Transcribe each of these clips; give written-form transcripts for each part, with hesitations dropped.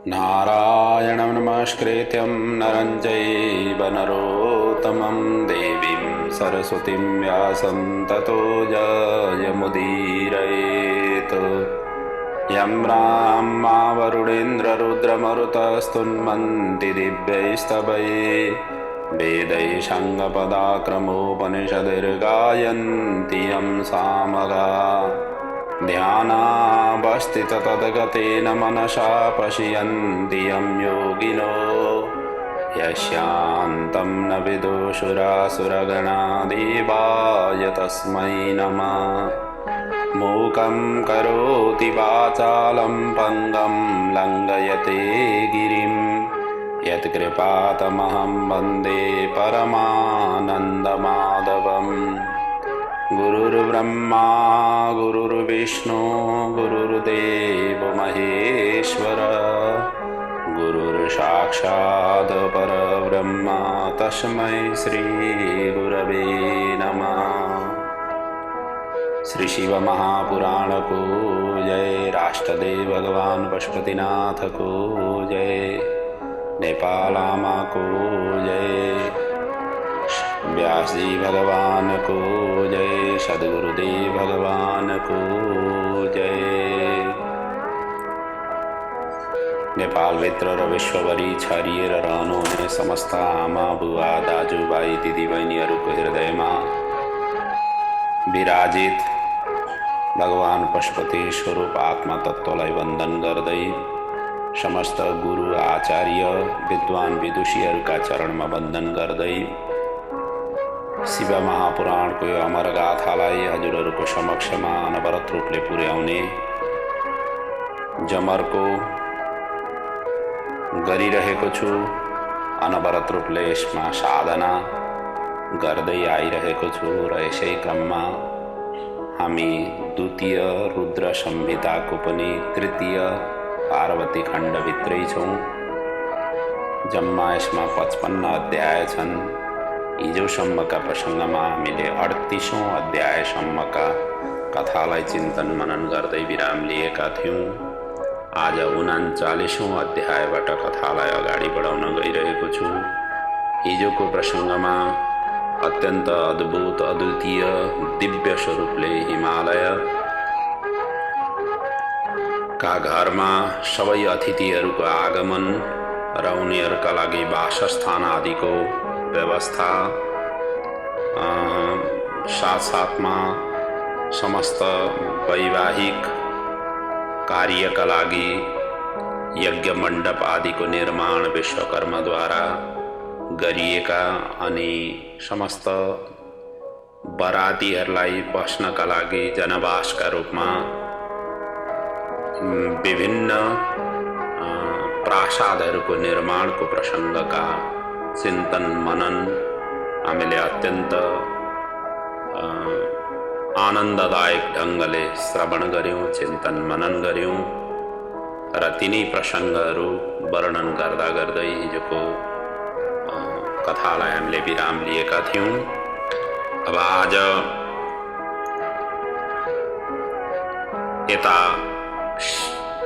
नारायणं नमस्कृत्यं नरं चैव नरोत्तमं देवीं सरस्वतीं व्यासं ततो जयमुदीरयेत्। यं ब्रह्मा वरुणेन्द्ररुद्रमरुतस्तुन्वन्ति दिव्यैस्तवैः वेदैः साङ्गपदाक्रमोपनिषद्गायन्ति यं सामगाः। ध्यानावस्थिततद्गतेन मनसा पश्यन्ति यं योगिनो यस्यान्तं न विदुषुरासुरगणा देवाय तस्मै नमः। मूकं करोति वाचालं पङ्गं लङ्घयते गिरिं यत्कृपातमहं वन्दे परमानन्दमाधवम्। गुरुर्ब्रह्मा गुरुर्विष्णु गुरुर्देवो महेश्वर गुरुर्साक्षात् परब्रह्म तस्मै श्रीगुरवे नमः। श्री शिव महापुराण को जय। राष्ट्रदेव भगवान पशुपतिनाथ को जय। नेपालामा को जय। व्यास जी भगवान को जय। सद्गुरुदेव भगवान को जय। नेपाल भित्र र विश्वभरि छरिएर रहनुहुने समस्त आमा बुवा दाजुभाइ दिदीबहिनीहरूको हृदयमा विराजित भगवान पशुपति स्वरूप आत्मा तत्त्वलाई वन्दन गर्दै समस्त गुरु आचार्य विद्वान विदुषीहरूका चरणमा वन्दन गर्दै शिव महापुराणको यो अमर गाथालाई हजुरहरूको समक्षमा अनवरत रूपले पुर्याउने जमर्को गरिरहेको छु। अनवरत रूपले यसमा साधना गर्दै आइरहेको छु र यसै क्रममा हामी द्वितीय रुद्र संहिताको पनि तृतीय पार्वती खण्डभित्रै छौँ। जम्मा यसमा 55 अध्याय छन्। हिजोसम्मका प्रसङ्गमा हामीले 38औं अध्यायसम्मका कथालाई चिन्तन मनन गर्दै विराम लिएका थियौँ। आज 39औं अध्यायबाट कथालाई अगाडि बढाउन गइरहेको छु। हिजोको प्रसङ्गमा अत्यन्त अद्भुत अद्वितीय दिव्य स्वरूपले हिमालय का घरमा सबै अतिथिहरूको आगमन र उनीहरूका लागि वासस्थान आदिको व्यवस्था, साथसाथमा समस्त वैवाहिक कार्यका लागि यज्ञ मण्डप आदिको निर्माण विश्वकर्माद्वारा गरिएका अनि समस्त बरातीहरूलाई बस्नका लागि जनवासका रूपमा विभिन्न प्रासादहरूको निर्माणको प्रसङ्गका चिन्तन मनन हामीले अत्यन्त आनन्ददायक ढङ्गले श्रवण गऱ्यौँ, चिन्तन मनन गऱ्यौँ र तिनी प्रसङ्गहरू वर्णन गर्दा गर्दै हिजोको कथालाई हामीले विराम लिएका थियौँ। अब आज यता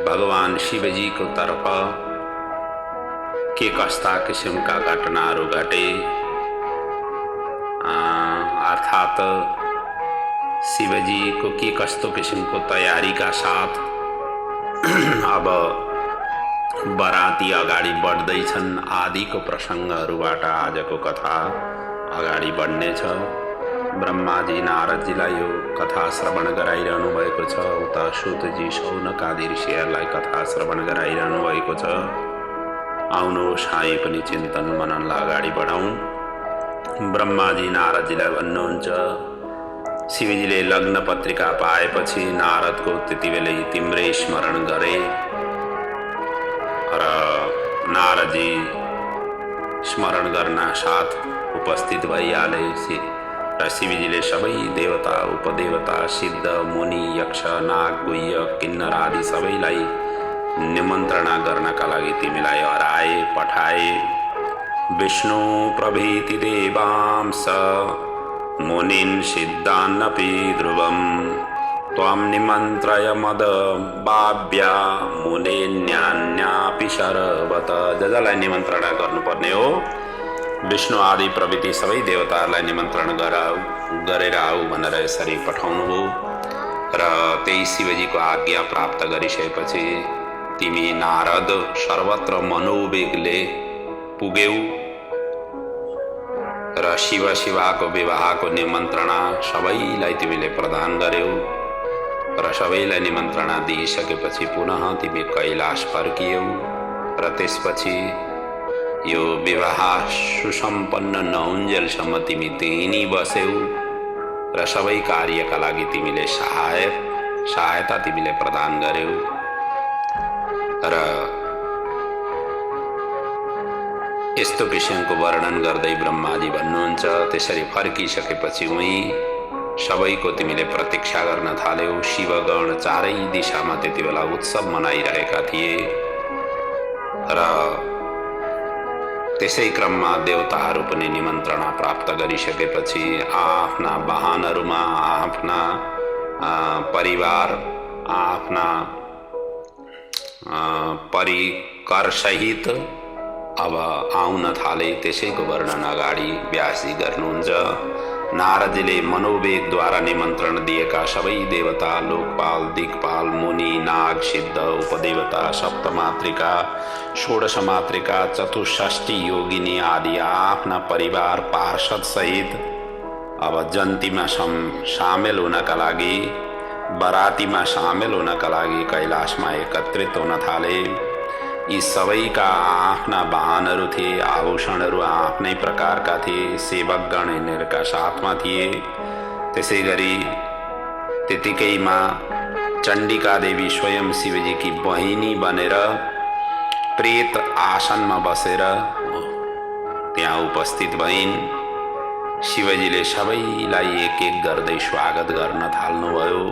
भगवान शिवजीको तर्फ के कस्ता किसिमका घटनाहरू घटे, अर्थात् शिवजीको के कस्तो किसिमको तयारीका साथ अब बराती अगाडि बढ्दैछन् आदिको प्रसङ्गहरूबाट आजको कथा अगाडि बढ्नेछ। ब्रह्माजी नारदजीलाई यो कथा श्रवण गराइरहनु भएको छ। उता सुतजी शौनकादि ऋषिहरूलाई कथा श्रवण गराइरहनु भएको छ। आउनुहोस् हामी पनि चिन्तन मननलाई अगाडि बढाउँ। ब्रह्माजी नारदजीलाई भन्नुहुन्छ, शिवजीले लग्न पत्रिका पाएपछि नारदको त्यति बेलै तिम्रै स्मरण गरे र नारदजी स्मरण गर्न साथ उपस्थित भइहाले र शिवजीले सबै देवता उपदेवता सिद्ध मुनि यक्ष नाग गुह्य किन्नर आदि सबैलाई निमन्त्रणा गर्नका लागि तिमीलाई हराए पठाए। विष्णु प्रभृति देवांश मुनिन् सिद्धान्नपि ध्रुवम् त्वं निमन्त्रय मद बाव्या मुनेन्यान्यापि सर्वत जसलाई निमन्त्रणा गर्नुपर्ने हो विष्णु आदि प्रभृति सबै देवताहरूलाई निमन्त्रण गरेर आऊ भनेर यसरी पठाउनुभयो र त्यही शिवजीको आज्ञा प्राप्त गरिसकेपछि तिमी नारद सर्वत्र मनोवेगले पुग्यौ र शिवको विवाहको निमन्त्रणा सबैलाई तिमीले प्रदान गर्यौ र सबैलाई निमन्त्रणा दिइसकेपछि पुनः तिमी कैलाश फर्कियौ र त्यसपछि यो विवाह सुसम्पन्न नहुन्जेलसम्म तिमी त्यहीँ नै बस्यौ र सबै कार्यका लागि तिमीले सहायता तिमीले प्रदान गर्यौ र यस्तो किसिमको वर्णन गर्दै ब्रह्माजी भन्नुहुन्छ त्यसरी फर्किसकेपछि उही सबैको तिमीले प्रतीक्षा गर्न थाल्यौ। शिवगण चारै दिशामा त्यति बेला उत्सव मनाइरहेका थिए र त्यसै क्रममा देवताहरू पनि निमन्त्रणा प्राप्त गरिसकेपछि आफ्ना वाहनहरूमा आफ्ना परिवार आफ्ना परिकर सहित अब आउन थाले। त्यसैको वर्णन अगाडि व्यासजी गर्नुहुन्छ। नारदजीले मनोवेगद्वारा निमन्त्रण दिएका सबै देवता लोकपाल दिक्पाल मुनि नाग सिद्ध उपदेवता सप्तमात्रिका षोडशमात्रिका चतुष्षष्ठी योगिनी आदि आफ्ना परिवार पार्षद सहित अब जन्तीमा सामेल हुनका लागि बरातीमा सामेल हुनका लागि कैलाशमा एकत्रित हुन थाले। यी सबैका आफ्ना वाहनहरू थिए, आभूषणहरू आफ्नै प्रकारका थिए, सेवकगण यिनीहरूका साथमा थिए। त्यसै गरी त्यतिकैमा चण्डिका देवी स्वयं शिवजीकी बहिनी बनेर प्रेत आसनमा बसेर त्यहाँ उपस्थित भइन्। शिवजीले सबैलाई एक एक गर्दै स्वागत गर्न थाल्नुभयो।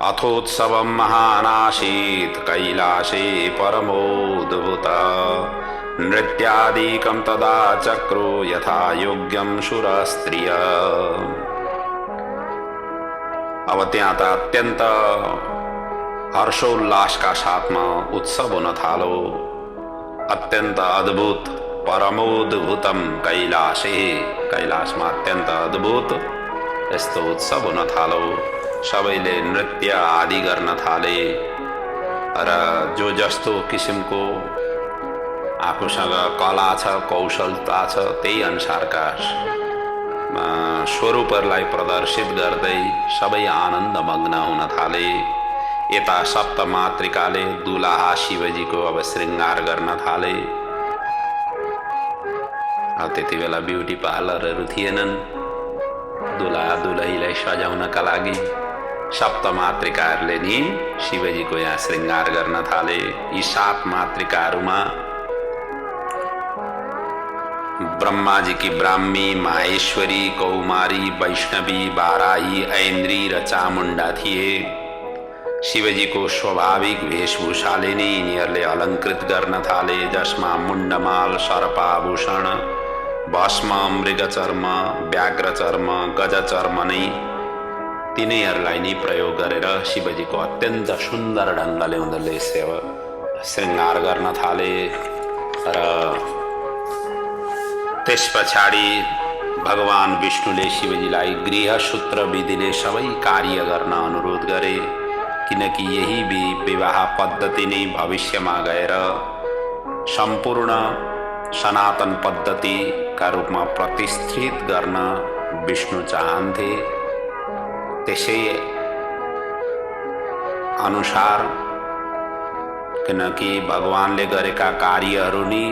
अथोत्सवं महानासीत् कैलाशे परमोद्भुत नृत्यादिकं तदा चक्रो यथा योग्यं सुरस्त्रिय। अब त्यहाँ त अत्यन्त हर्षोल्लासका साथमा उत्सव हुन थालो। अत्यन्त अद्भुत परमोद्भुतम कैलाशमा अत्यन्त अद्भुत यस्तो उत्सव हुन थालो। सबैले नृत्य आदि गर्न थाले र जो जस्तो किसिमको आफूसँग कला छ कौशलता छ त्यही अनुसारका स्वरूपहरूलाई प्रदर्शित गर्दै सबै आनन्दमग्न हुन थाले। यता सप्तमातृकाले दुलाहा शिवजीको अब श्रृङ्गार गर्न थाले। त्यति बेला ब्युटी पार्लरहरू थिएनन्। दुलाहा दुलहीलाई सजाउनका लागि सप्तमातृकाहरूले नि शिवजीको यहाँ श्रृङ्गार गर्न थाले। यी सात मातृकाहरूमा ब्रह्माजीकी ब्राह्मी माहेश्वरी कौमारी वैष्णवी बाराही ऐन्द्री र चामुण्डा थिए। शिवजीको स्वाभाविक वेशभूषाले नै यिनीहरूले अलङ्कृत गर्न थाले, जसमा मुण्डमाल सर्पाभूषण भस्म मृगचर्म व्याघ्रचर्म गजचर्म नै तिनीहरूलाई नै प्रयोग गरेर शिवजीको अत्यन्त सुन्दर ढङ्गले उनीहरूले श्रृङ्गार गर्न थाले। र त्यस पछाडि भगवान विष्णुले शिवजीलाई गृहसूत्र विधिले सबै कार्य गर्न अनुरोध गरे, किनकि यही विवाह पद्धति नै भविष्यमा गएर सम्पूर्ण सनातन पद्धतिका रूपमा प्रतिष्ठित गर्न विष्णु चाहन्थे। त्यसै अनुसार किनकि भगवानले गरेका कार्यहरू नि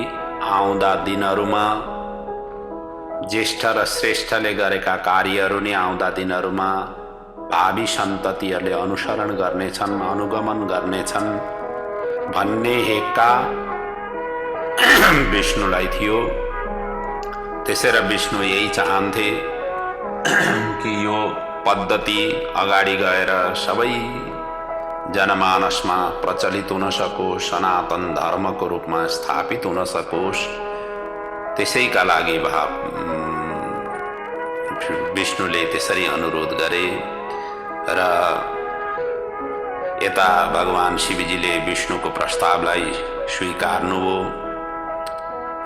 आउँदा दिनहरूमा ज्येष्ठ र श्रेष्ठले गरेका कार्यहरू नि आउँदा दिनहरूमा भावी सन्ततिहरूले अनुसरण गर्नेछन्, अनुगमन गर्नेछन् भन्ने हेक्का विष्णुलाई थियो। त्यसैले विष्णु यही चाहन्थे कि यो पद्धति अगाडि गएर सबै जनमानसमा प्रचलित हुन सकोस्, सनातन धर्मको रूपमा स्थापित हुन सकोस्। त्यसैका लागि विष्णुले त्यसरी अनुरोध गरे र यता भगवान शिवजीले विष्णुको प्रस्तावलाई स्वीकार्नुभयो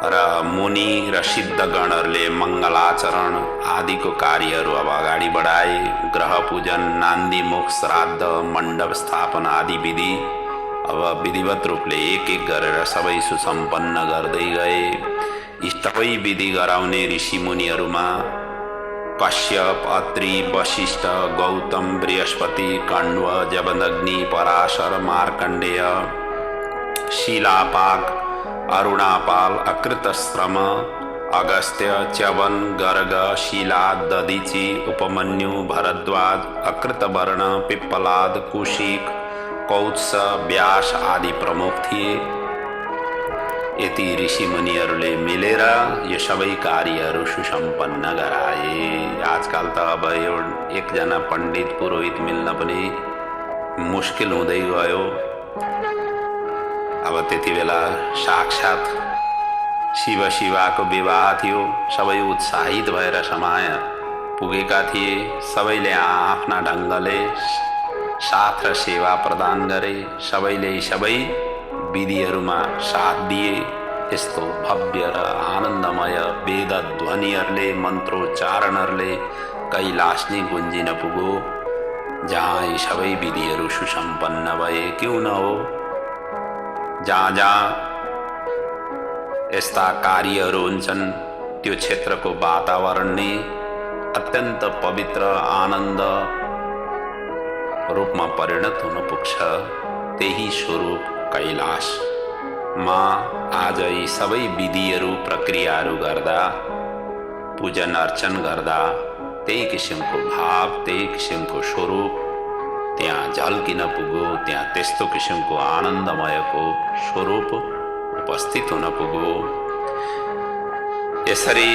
र मुनि र सिद्धगणहरूले मङ्गलाचरण आदिको कार्यहरू अब अगाडि बढाए। ग्रह पूजन, नान्दी मुख, श्राद्ध, मण्डप स्थापना आदि विधि अब विधिवत रूपले एक एक गरेर सबै सुसम्पन्न गर्दै गए। सबै विधि गराउने ऋषि मुनिहरूमा कश्यप, अत्रि, वशिष्ठ, गौतम, बृहस्पति, कण्व, जमदग्नि, पराशर, मार्कण्डेय, शिलापाक, अरुणापाल, अकृतश्रम, अगस्त्य, च्यवन, गर्ग, शिला, दधीचि, उपमन्यु, भरद्वाज, अकृतवर्ण, पिप्पलाद, कुशिक, कौत्स, व्यास आदि प्रमुख थिए। यति ऋषि मुनिहरूले मिलेर यो सबै कार्यहरू सुसम्पन्न गराए। आजकल त अब यो एकजना पण्डित पुरोहित मिल्न पनि मुस्किल हुँदै गयो। अब त्यति बेला साक्षात शिवको विवाह थियो। सबै उत्साहित भएर समय पुगेका थिए। सबैले आफ्ना ढङ्गले साथ र सेवा प्रदान गरे। सबैले सबै विधिहरूमा साथ दिए। यस्तो भव्य र आनन्दमय वेद ध्वनिहरूले, मन्त्रोच्चारणहरूले कैलाश नै गुन्जिन पुग्यो। जहाँ यी सबै विधिहरू सुसम्पन्न भए, क्यों न हो, जहाँ जहाँ यस्ता कार्यहरू हुन्छन् त्यो क्षेत्रको वातावरण नै अत्यन्त पवित्र आनन्द रूपमा परिणत हुन पुग्छ। त्यही स्वरूप कैलाशमा आज यी सबै विधिहरू प्रक्रियाहरू गर्दा, पूजन अर्चन गर्दा त्यही किसिमको भाव, त्यही किसिमको स्वरूप त्यहाँ झल्किन पुग्यो। त्यहाँ त्यस्तो किसिमको आनन्दमयको स्वरूप उपस्थित हुन पुग्यो। यसरी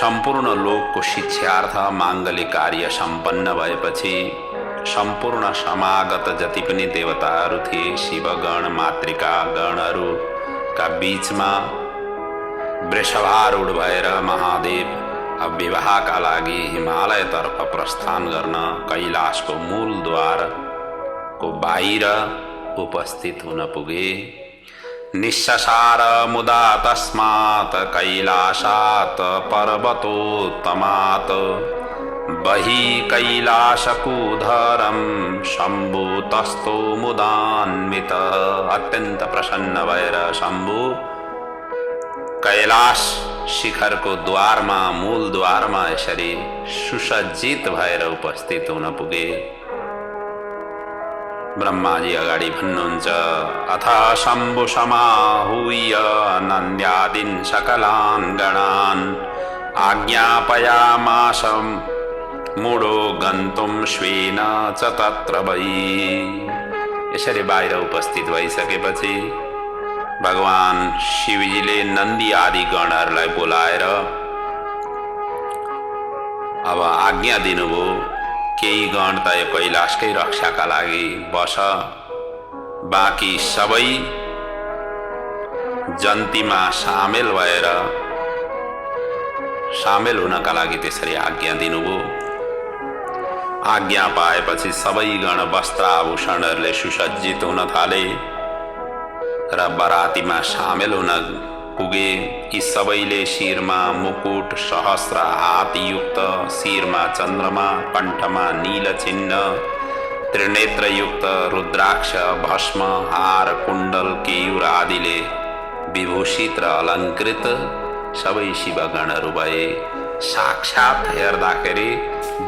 सम्पूर्ण लोकको शिक्षार्थ माङ्गलिक कार्य सम्पन्न भएपछि सम्पूर्ण समागत जति पनि देवताहरू थिए, शिवगण, मातृका गणहरूका बीचमा वृषभारूढ भएर महादेव अब विवाहका लागि हिमालयतर्फ प्रस्थान गर्न कैलाशको मूल द्वारको बाहिर उपस्थित हुन पुगे। निस्ससार मुदा तस्मात् कैलाशात् पर्वतोत्तमात् बहि कैलाशकूधरं शम्भुतस्तो मुदान्वित। अत्यन्त प्रसन्न भएर शम्भु कैलाश शिखरको द्वारमा, मूल द्वारमा यसरी सुसज्जित भएर उपस्थित हुन पुगे। ब्रह्माजी अगाडि भन्नुहुन्छ, अथ शम्भु समाहूय नन्द्यादीन् सकलान् गणान् आज्ञापयामास मूढो गन्तुं स्वेन च तत्र वै। यसरी बाहिर उपस्थित भइसकेपछि भगवान शिवजीले नन्दी आदि गणहरूलाई बोलाएर अब आज्ञा दिनुभयो। केही गण त यो कैलाशकै रक्षाका लागि बस, बाँकी सबै जन्तीमा सामेल हुनका लागि त्यसरी आज्ञा दिनुभयो। आज्ञा पाएपछि सबै गण वस्त्राभूषणहरूले सुसज्जित हुन थाले र बरातीमा सामेल हुन पुगे। यी सबैले शिरमा मुकुट, सहस्र हातयुक्त, शिरमा चन्द्रमा, कण्ठमा नील चिह्न, त्रिनेत्रयुक्त रुद्राक्ष, भस्म, हार, कुण्डल, केयूर आदिले विभूषित र अलङ्कृत सबै शिवगणहरू भए। साक्षात हेर्दाखेरि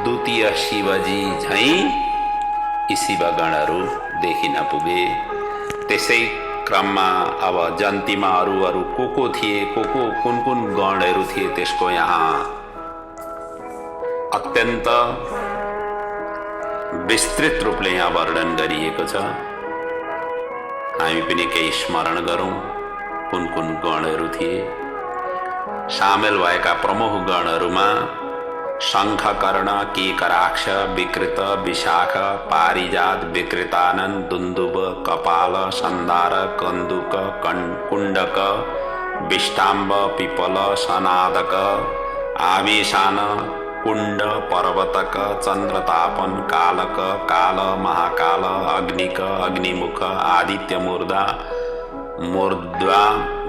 द्वितीय शिवजी झैँ यी शिवगणहरू देखिन पुगे। त्यसै क्रममा अब जन्तीमा अरू को थिए, कुन कुन गणहरू थिए, त्यसको यहाँ अत्यन्त विस्तृत रूपले यहाँ वर्णन गरिएको छ। हामी पनि केही स्मरण गरौँ कुन कुन गणहरू थिए। सामेल भएका प्रमुख गणहरूमा शङ्खकर्ण, केकराक्ष, विकृत, विशाख, पारिजात, विकृतानन, दुन्दुभ, कपाल, सन्दार, कन्दुक, कुण्डक, विष्टाम्ब, पिपल, सनादक, आवेशान, कुण्ड पर्वतक चन्द्रतापन कालक काल महाकाल अग्निक अग्निमुख आदित्य मूर्ध्वा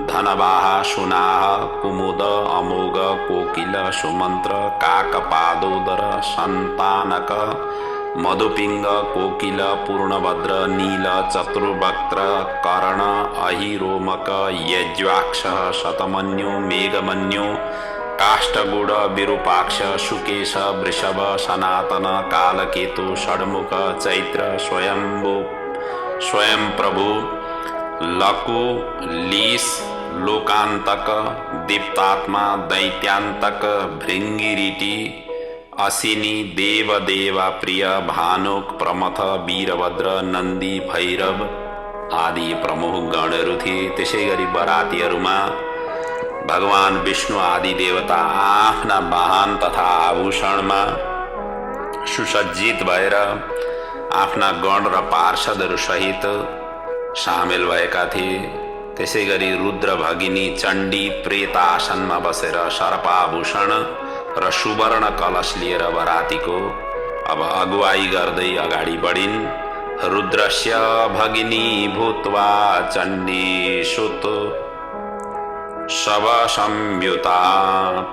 धनवाहा सुनाह कुमुद अमोघ कोकिल सुमन्त्र काकपादोदर सन्तानक मधुपिंग कोकिल पूर्णभद्र नील चतुर्वक्त्र कर्ण अहिरोमक यज्वाक्ष शतमन्यो मेघमन्यो काष्ठगुड विरूपाक्ष सुकेश वृषभ सनातन कालकेतु षड्मुख चैत्र स्वयं प्रभु लकु लीस लोकांतक दीप्तात्मा दैत्यांतक भृंगिरीटी असिनी देवदेवा प्रिय भानुक प्रमथ वीरभद्र नन्दी भैरव आदि प्रमुख गणहरू थिए। त्यसै गरी बरातीहरूमा भगवान विष्णु आदि देवता आफ्ना वाहन तथा आभूषणमा सुसज्जित भएर आफ्ना गण र पार्षदहरू सहित सामेल भएका थिए। त्यसै गरी रुद्र भगिनी चण्डी प्रेतासनमा बसेर सर्पाभूषण र सुवर्ण कलश लिएर बरातीको अब अगुवाई गर्दै अगाडि बढिन्। रुद्रस्य भगिनी भूत्वा चण्डी सुत शव संयुता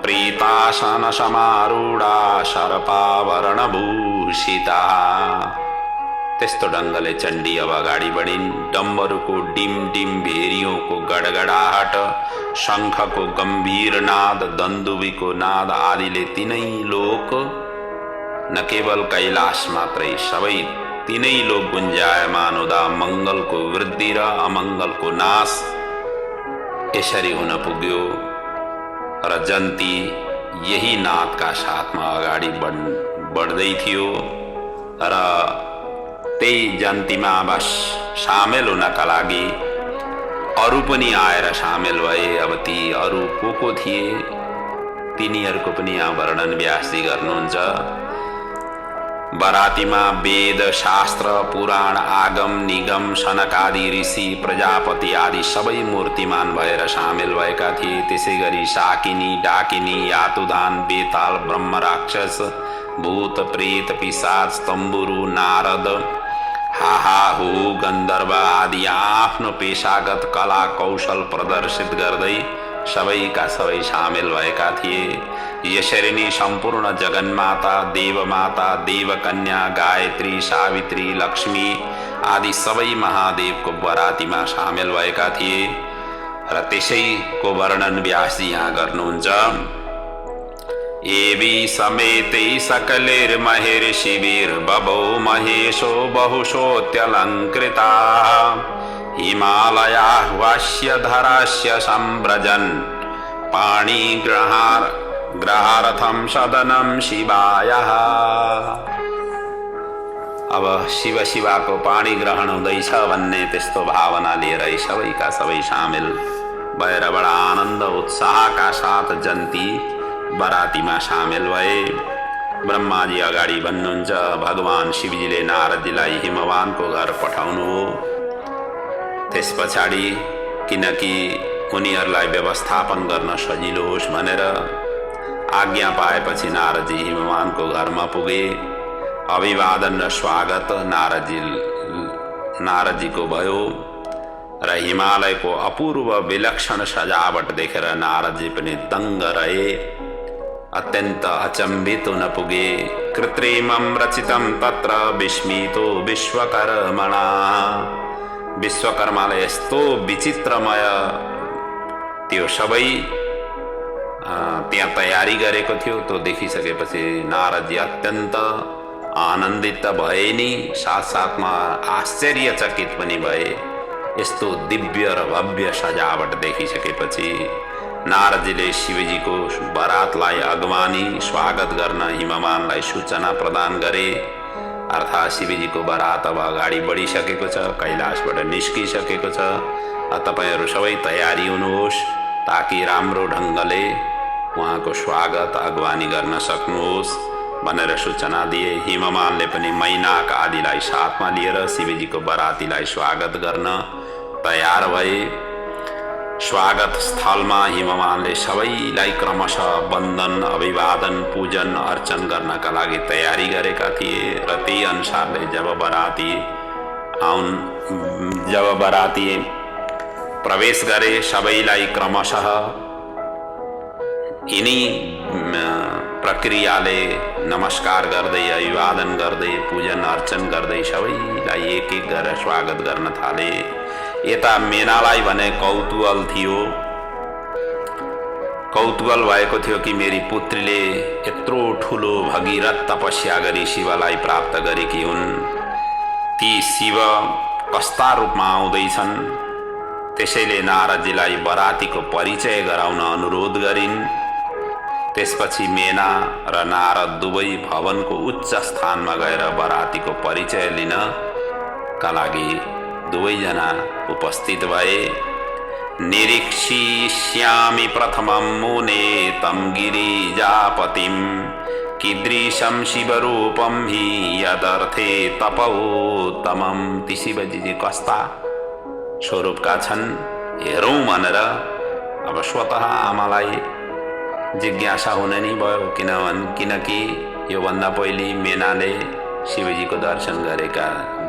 प्रेतासन समारूढा सर्पावरणभूषिता। त्यस्तो ढङ्गले चण्डी अब अगाडि बढिन्। डम्बरुको डिम डिम भेरियोको गडगडाहट शङ्खको गम्भीर नाद दन्दुबीको नाद आदिले तीनै लोक न केवल कैलाश मात्रै सबै तीनै लोक गुन्जायमान हुँदा मङ्गलको वृद्धि र अमङ्गलको नाश यसरी हुन पुग्यो र जन्ती यही नादका साथमा अगाडि बढ्दै थियो र त्यही जन्तीमा बस सामेल हुनका लागि अरू पनि आएर सामेल भए। अब ती अरू को थिए तिनीहरूको पनि यहाँ वर्णन व्यासजी गर्नुहुन्छ। बरातीमा वेद शास्त्र पुराण आगम निगम सनकादि ऋषि प्रजापति आदि सबै मूर्तिमान भएर सामेल भएका थिए। त्यसै गरी शाकिनी डाकिनी यातुदान बेताल ब्रह्म राक्षस भूत प्रेत पिशाच तम्बुरु नारद हाहाहु गन्धर्व आदि आफ्नो पेशागत कला कौशल प्रदर्शित गर्दै सबैका सबै सामेल भएका थिए। यसरी नै सम्पूर्ण जगन्माता देवमाता देवकन्या गायत्री सावित्री लक्ष्मी आदि सबै महादेवको बरातीमा सामेल भएका थिए र त्यसैको वर्णन व्यासजी यहाँ गर्नुहुन्छ। एवि समेते सकलैर्महिर्षिभिर्बभौ महेशो बहुशोऽत्यलङ्कृता हिमालयाह्वास्य धरास्य सम्व्रजन् पाणिग्रहार्थं सदनं शिवायः। अब शिव शिवाको पाणी ग्रहण हुँदैछ भन्ने त्यस्तो भावना लिएर सबैका सबै सामेल भएर बडा आनन्द उत्साहका साथ जन्ती बरातीमा सामेल भए। ब्रह्माजी अगाडि भन्नुहुन्छ। भगवान शिवजीले नारदजीलाई हिमवानको घर पठाउनु हो। त्यस पछाडि किनकि उनीहरूलाई व्यवस्थापन गर्न सजिलो होस् भनेर आज्ञा पाएपछि नारदजी हिमवानको घरमा पुगे। अभिवादन र स्वागत नारदजीको भयो र हिमालयको अपूर्व विलक्षण सजावट देखेर नारदजी पनि दङ्ग रहे, अत्यन्त अचम्भित हुन पुगे। कृत्रिमं रचितं तत्र विस्मितो विश्वकर्मणा। विश्वकर्माले यस्तो विचित्रमय त्यो सबै त्यहाँ तयारी गरेको थियो। त्यो देखिसकेपछि नारदजी अत्यन्त आनन्दित भए नि साथसाथमा आश्चर्यचकित पनि भए। यस्तो दिव्य र भव्य सजावट देखिसकेपछि नारदजीले शिवजीको बरातलाई अगवानी स्वागत गर्न हिमवानलाई सूचना प्रदान गरे। अर्थात् शिवजीको बरात अब अगाडि बढिसकेको छ, कैलाशबाट निस्किसकेको छ। तपाईहरू सबै तयारी हुनुहोस् ताकि राम्रो ढङ्गले उहाँको स्वागत अगवानी गर्न सक्नुहोस् भनेर सूचना दिए। हिमवानले पनि मैनाक आदिलाई साथमा लिएर शिवजीको बरातीलाई स्वागत गर्न तयार भए। स्वागत स्थलमा हिमवानले सबैलाई क्रमशः वन्दन अभिवादन पूजन अर्चन गर्नका लागि तयारी गरेका थिए र त्यही अनुसारले जब बराती प्रवेश गरे सबैलाई क्रमशः यिनी प्रक्रियाले नमस्कार गर्दै अभिवादन गर्दै पूजन अर्चन गर्दै सबैलाई एक एक गरेर स्वागत गर्न थाले। यता मेनालाई भने कौतूहल थियो, कौतूहल भएको थियो कि मेरी पुत्रीले यत्रो ठुलो भगीरथ तपस्या गरी शिवलाई प्राप्त गरेकी हुन्, ती शिव कस्ता रूपमा आउँदैछन्। त्यसैले नारदजीलाई बरातीको परिचय गराउन अनुरोध गरिन्। त्यसपछि मेना र नारद दुवै भवनको उच्च स्थानमा गएर बरातीको परिचय लिनका लागि दुवैजना उपस्थित भए। निरीक्षिष्यामि प्रथमं मुने तं गिरिजापतिं कीदृशं शिवरूपं हि यदर्थे तपोत्तमं। ती शिवजी कस्ता स्वरूपका छन् हेरौँ भनेर अब स्वतः आमालाई जिज्ञासा हुने नि भयो, किनकि योभन्दा पहिले मेनाले शिवजीको दर्शन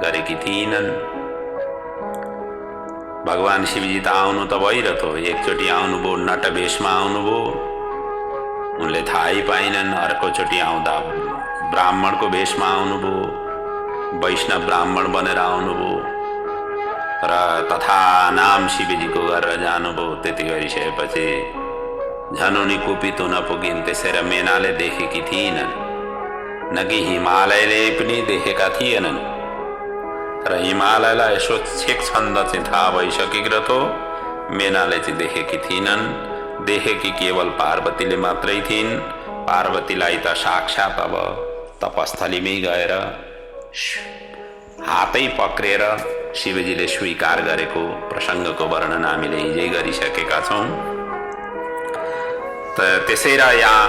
गरेकी थिइनन्। भगवान शिवजी त आउनु त भइरह्यो, एकचोटि आउनुभयो नटवेशमा आउनुभयो, उनले थाहै पाइनन्। अर्कोचोटि आउँदा ब्राह्मणको वेशमा आउनुभयो, वैष्णव ब्राह्मण बनेर आउनुभयो र तथा नाम शिवजीको गरेर जानुभयो। त्यति गरिसकेपछि झन् उनी कुपित हुन पुगिन्। त्यसैले मेनाले देखेकी थिइनन्, न कि हिमालयले पनि देखेका थिएनन्। र हिमालयलाई यसो छेक छन्द चाहिँ थाहा भइसकेको रहेछ, मेनाले चाहिँ देखेकी थिइनन्। देखेकी केवल पार्वतीले मात्रै थिइन्। पार्वतीलाई त साक्षात् अब तपस्थलीमै गएर हातै पक्रेर शिवजीले स्वीकार गरेको प्रसङ्गको वर्णन हामीले हिजै गरिसकेका छौँ। त्यसै र यहाँ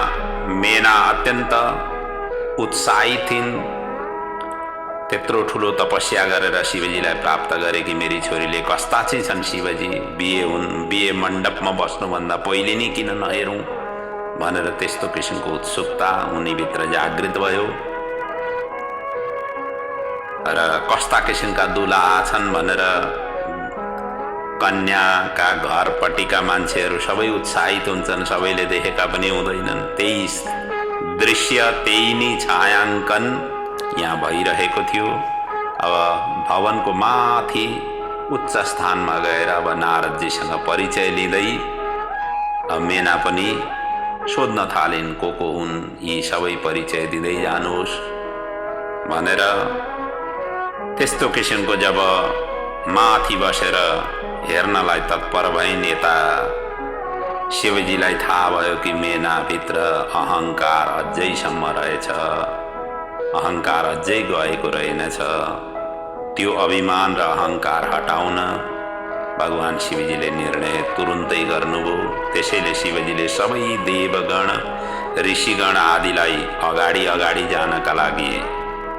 मेना अत्यन्त उत्साहित थिइन्। त्यत्रो ठुलो तपस्या गरेर शिवजीलाई प्राप्त गरेकी मेरी छोरीले कस्ता चाहिँ छन् शिवजी, बिहे मण्डपमा बस्नुभन्दा पहिले नि किन नहेरौँ भनेर त्यस्तो किसिमको उत्सुकता उनीभित्र जागृत भयो। र कस्ता किसिमका दुलाहा छन् भनेर कन्याका घरपट्टिका मान्छेहरू सबै उत्साहित हुन्छन्, सबैले देखेका पनि हुँदैनन्। त्यही दृश्य, त्यही नै छायाङ्कन यहाँ भइरहेको थियो। अब भवनको माथि उच्च स्थानमा गएर अब नारदजीसँग परिचय लिँदै मेना पनि सोध्न थालिन् को हुन् यी सबै, परिचय दिँदै जानुहोस् भनेर। त्यस्तो किसिमको जब माथि बसेर हेर्नलाई तत्पर भइन्, यता शिवजीलाई थाहा भयो कि मेनाभित्र अहङ्कार अझैसम्म रहेछ, अहङ्कार अझै गएको रहेनछ। त्यो अभिमान र अहङ्कार हटाउन भगवान शिवजीले निर्णय तुरुन्तै गर्नुभयो। त्यसैले शिवजीले सबै देवगण ऋषिगण आदिलाई अगाडि अगाडि जानका लागि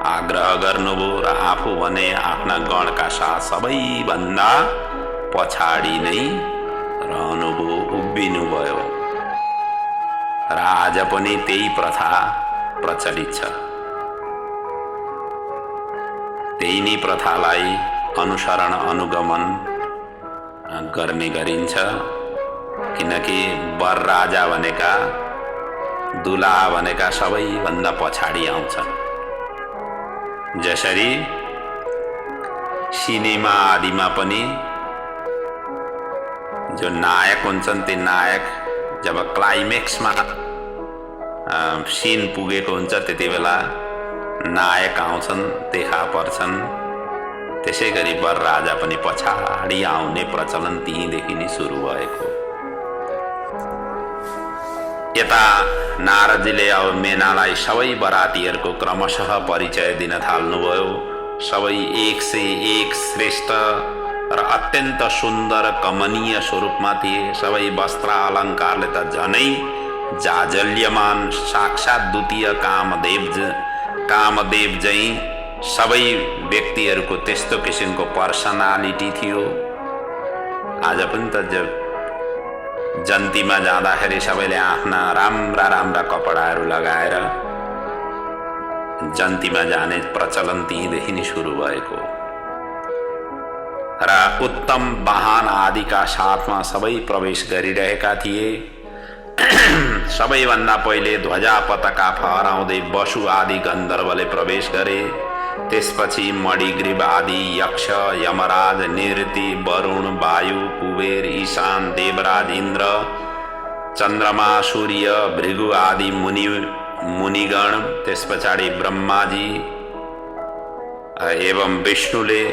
आग्रह गर्नुभयो र आफू भने आफ्ना गणका साथ सबैभन्दा पछाडि नै रहनुभयो, उभिनुभयो। र आज पनि त्यही प्रथा प्रचलित छ। त्यही नै प्रथालाई अनुसरण अनुगमन गर्ने गरिन्छ। किनकि वर राजा भनेका, दुलाहा भनेका सबैभन्दा पछाडि आउँछन्। जसरी सिनेमा आदिमा पनि जो नायक हुन्छन्, ती नायक जब क्लाइमेक्समा सिन पुगेको हुन्छ त्यति बेला नायक आउँछन्, देखा पर्छन्। त्यसै गरी वर राजा पनि पछाडि आउने प्रचलन त्यहीँदेखि नै सुरु भएको। यता नारदजीले अब मेनालाई सबै बरातीहरूको क्रमशः परिचय दिन थाल्नुभयो। सबै एक से एक श्रेष्ठ र अत्यन्त सुन्दर कमनीय स्वरूपमा थिए। सबै वस्त्र अलङ्कारले त झनै जाजल्यमान, साक्षात् द्वितीय कामदेव झैं सबै व्यक्तिहरूको त्यस्तो किसिमको पर्सनालिटी थियो। आज पनि त जन्तीमा जाँदाखेरि सबैले आफ्ना राम्रा राम्रा कपडाहरू लगाएर जन्तीमा जाने प्रचलन तीदेखि नै सुरु भएको र उत्तम वाहन आदिका साथमा सबै प्रवेश गरिरहेका थिए। सबैभन्दा पहिले ध्वजा पताका फहराउँदै वसु आदि गन्धर्वले प्रवेश गरे। त्यसपछि मणिग्रीव आदि यक्ष, यमराज, निरति, वरुण, वायु, कुबेर, ईशान, देवराज, इन्द्र, चन्द्रमा, सूर्य, भृगु आदि मुनिगण, त्यस पछाडि ब्रह्माजी एवं विष्णुले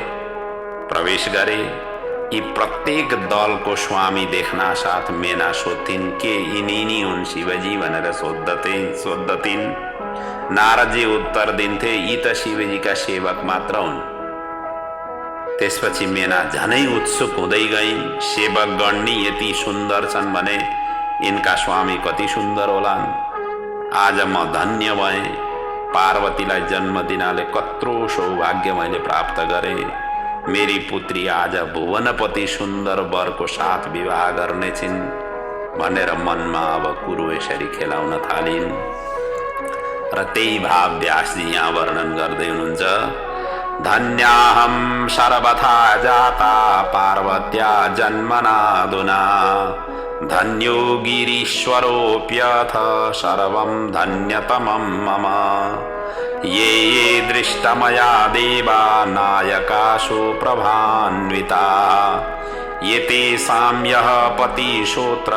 प्रवेश गरे। यी प्रत्येक दलको स्वामी देख्ना साथ मेना सोध्थिन् के यिनी हुन् शिवजी भनेर सोद्धथिन्। नारदजी उत्तर दिन्थे यी त शिवजीका सेवक मात्र हुन्। त्यसपछि मेना झनै उत्सुक हुँदै गइन्। सेवकगण नि यति सुन्दर छन् भने यिनका स्वामी कति सुन्दर होलान्। आज म धन्य भएँ, पार्वतीलाई जन्म दिनाले कत्रो सौभाग्य मैले प्राप्त गरेँ। मेरी पुत्री आज भुवनपति सुन्दर वरको साथ विवाह गर्नेछिन् भनेर मनमा अब कुरो यसरी खेलाउन थालिन्। र त्यही भाव व्यासजी यहाँ वर्णन गर्दै हुनुहुन्छ। धन्याहं सर्वथा जाता पार्वत्या जन्मनादुना धन्यो गिरीश्वरोऽप्यथ सर्वं धन्यतमं मम ये ये दृष्टमया देवा नायकासु प्रभान्विता ये तेषां यः पतिश्रोत्र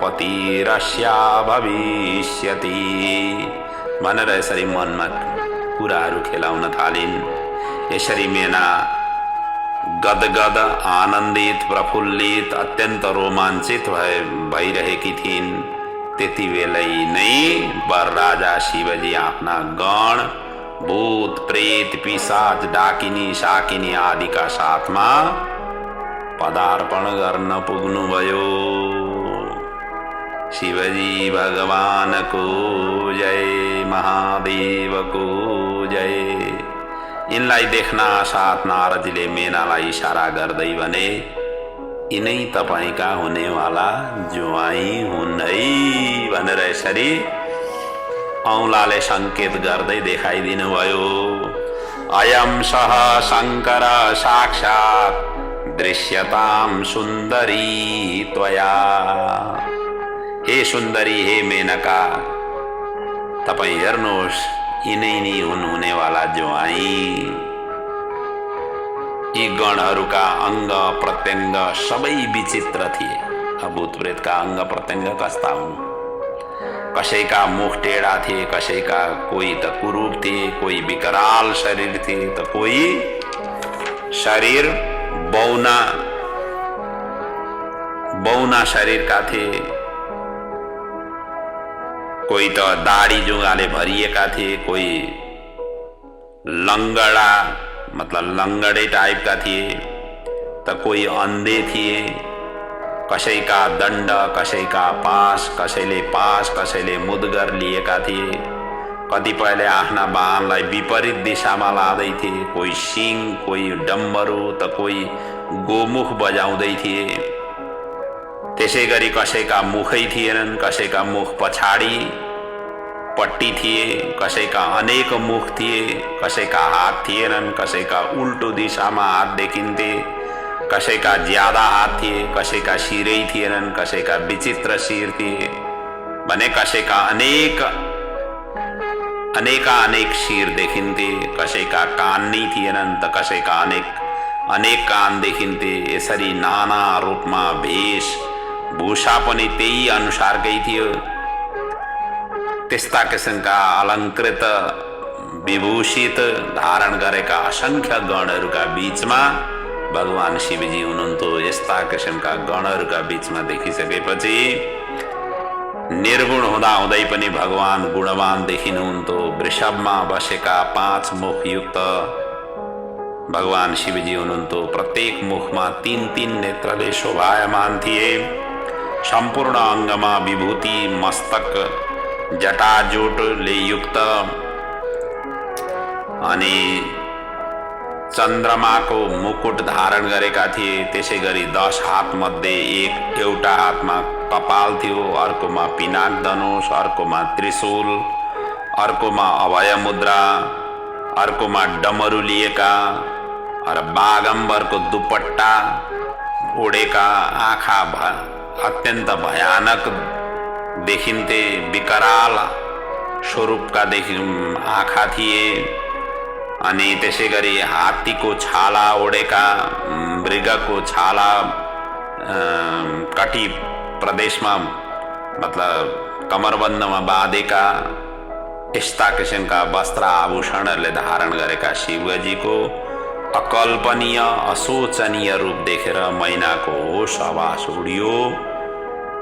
पतिरस्या भविष्यति भनेर यसरी मनमा कुराहरू खेलाउन थालिन्। यसरी मेना गदगद, आनन्दित, प्रफुल्लित, अत्यन्त रोमाञ्चित भइरहेकी थिइन्। त्यति बेलै नै वर राजा शिवजी आफ्ना गण, भूत, प्रेत, पिशाच, डाकिनी, शाकिनी आदिका साथमा पदार्पण गर्न पुग्नुभयो। शिवजी भगवानको जय, महादेवको जय। यिनलाई देख्न साथ नारदजीले मेनालाई इशारा गर्दै भने यिनै तपाईका हुनेवाला ज्वाइँ हुन् है भनेर यसरी औंलाले संकेत गर्दै देखाइदिनु भयो। अयं सह शंकर साक्षात् दृश्यतां सुन्दरी त्वया। हे सुन्दरी, हे मेनका, तपाईं हेर्नुहोस्, यिनै नि हुन् हुनेवाला ज्वाइँ। यी गणहरूका अंग प्रत्यंग सबै विचित्र थिए। भूत प्रेतका अंग प्रत्यंग कस्ता हुन्? कसैका मुख टेढ़ा थिए, कसैका कोही त कुरूप थिए, कोही विकराल शरीर थिए, त कोही शरीर बौना शरीरका थिए, कोही त दाढी जुगाले भरिएका थिए, कोही लंगड़ा मतलब लंगड़े टाइप का थिए, त कोही अंधे थिए। कसैका दण्ड, कसैका पास, कसैले मुदगर लिएका थिए। कतिपयले आफ्ना वाहनलाई विपरीत दिशामा लाँदै थिए। कोही सिंह, कोही डम्बरू, त कोही गोमुख बजाउँदै थिए। त्यसै गरी कसैका मुखै थिएनन्, कसैका मुख पछाडि पट्टी थिए, कसैका अनेक मुख थिए, कसैका हात थिएनन्, कसैका उल्टो दिशामा हात देखिन्थे, कसैका ज्यादा हात थिए, कसैका शिरै थिएनन्, कसैका विचित्र शिर थिए भने कसैका अनेक शिर देखिन्थे। कसैका कान नै थिएनन् त कसैका अनेक कान देखिन्थे। यसरी नाना रूपमा भेष भूषा पनि त्यही अनुसारकै थियो। त्यस्ता किसिमका अलङ्कृत विभूषित धारण गरेका असंख्य गणहरूका बीचमा भगवान शिवजी हुनुहुन्थ्यो। यस्ता किसिमका गणहरूका बीचमा देखिसकेपछि निर्गुण हुँदा हुँदै पनि भगवान गुणवान देखिनुहुन्थ्यो। वृषभमा बसेका 5 मुखयुक्त भगवान शिवजी हुनुहुन्थ्यो। प्रत्येक मुखमा 3-3 नेत्रले शोभायमान थिए। सम्पूर्ण अंगमा विभूति, मस्तक जटाजूटले युक्त अनि चन्द्रमाको मुकुट धारण गरेका थिए। त्यसै गरी 10 हात मध्ये एउटा हातमा कपाल थियो, अर्कोमा पिनाक धनुष, अर्कोमा त्रिशूल, अर्कोमा अभय मुद्रा, अर्कोमा डमरू लिएका र बागम्बरको दुपट्टा ओढेका, आँखा अत्यन्त भयानक देखिन्थे, विकराल स्वरूपका आँखा थिए। अनि त्यसै गरी हात्तीको छाला ओढेका, मृगको छाला कटी प्रदेशमा मतलब कमरबन्दमा बाँधेका, यस्ता किसिमका वस्त्र आभूषणहरूले धारण गरेका शिवजीको अकल्पनीय अशोचनीय रूप देखेर मैनाको होस आवास उडियो,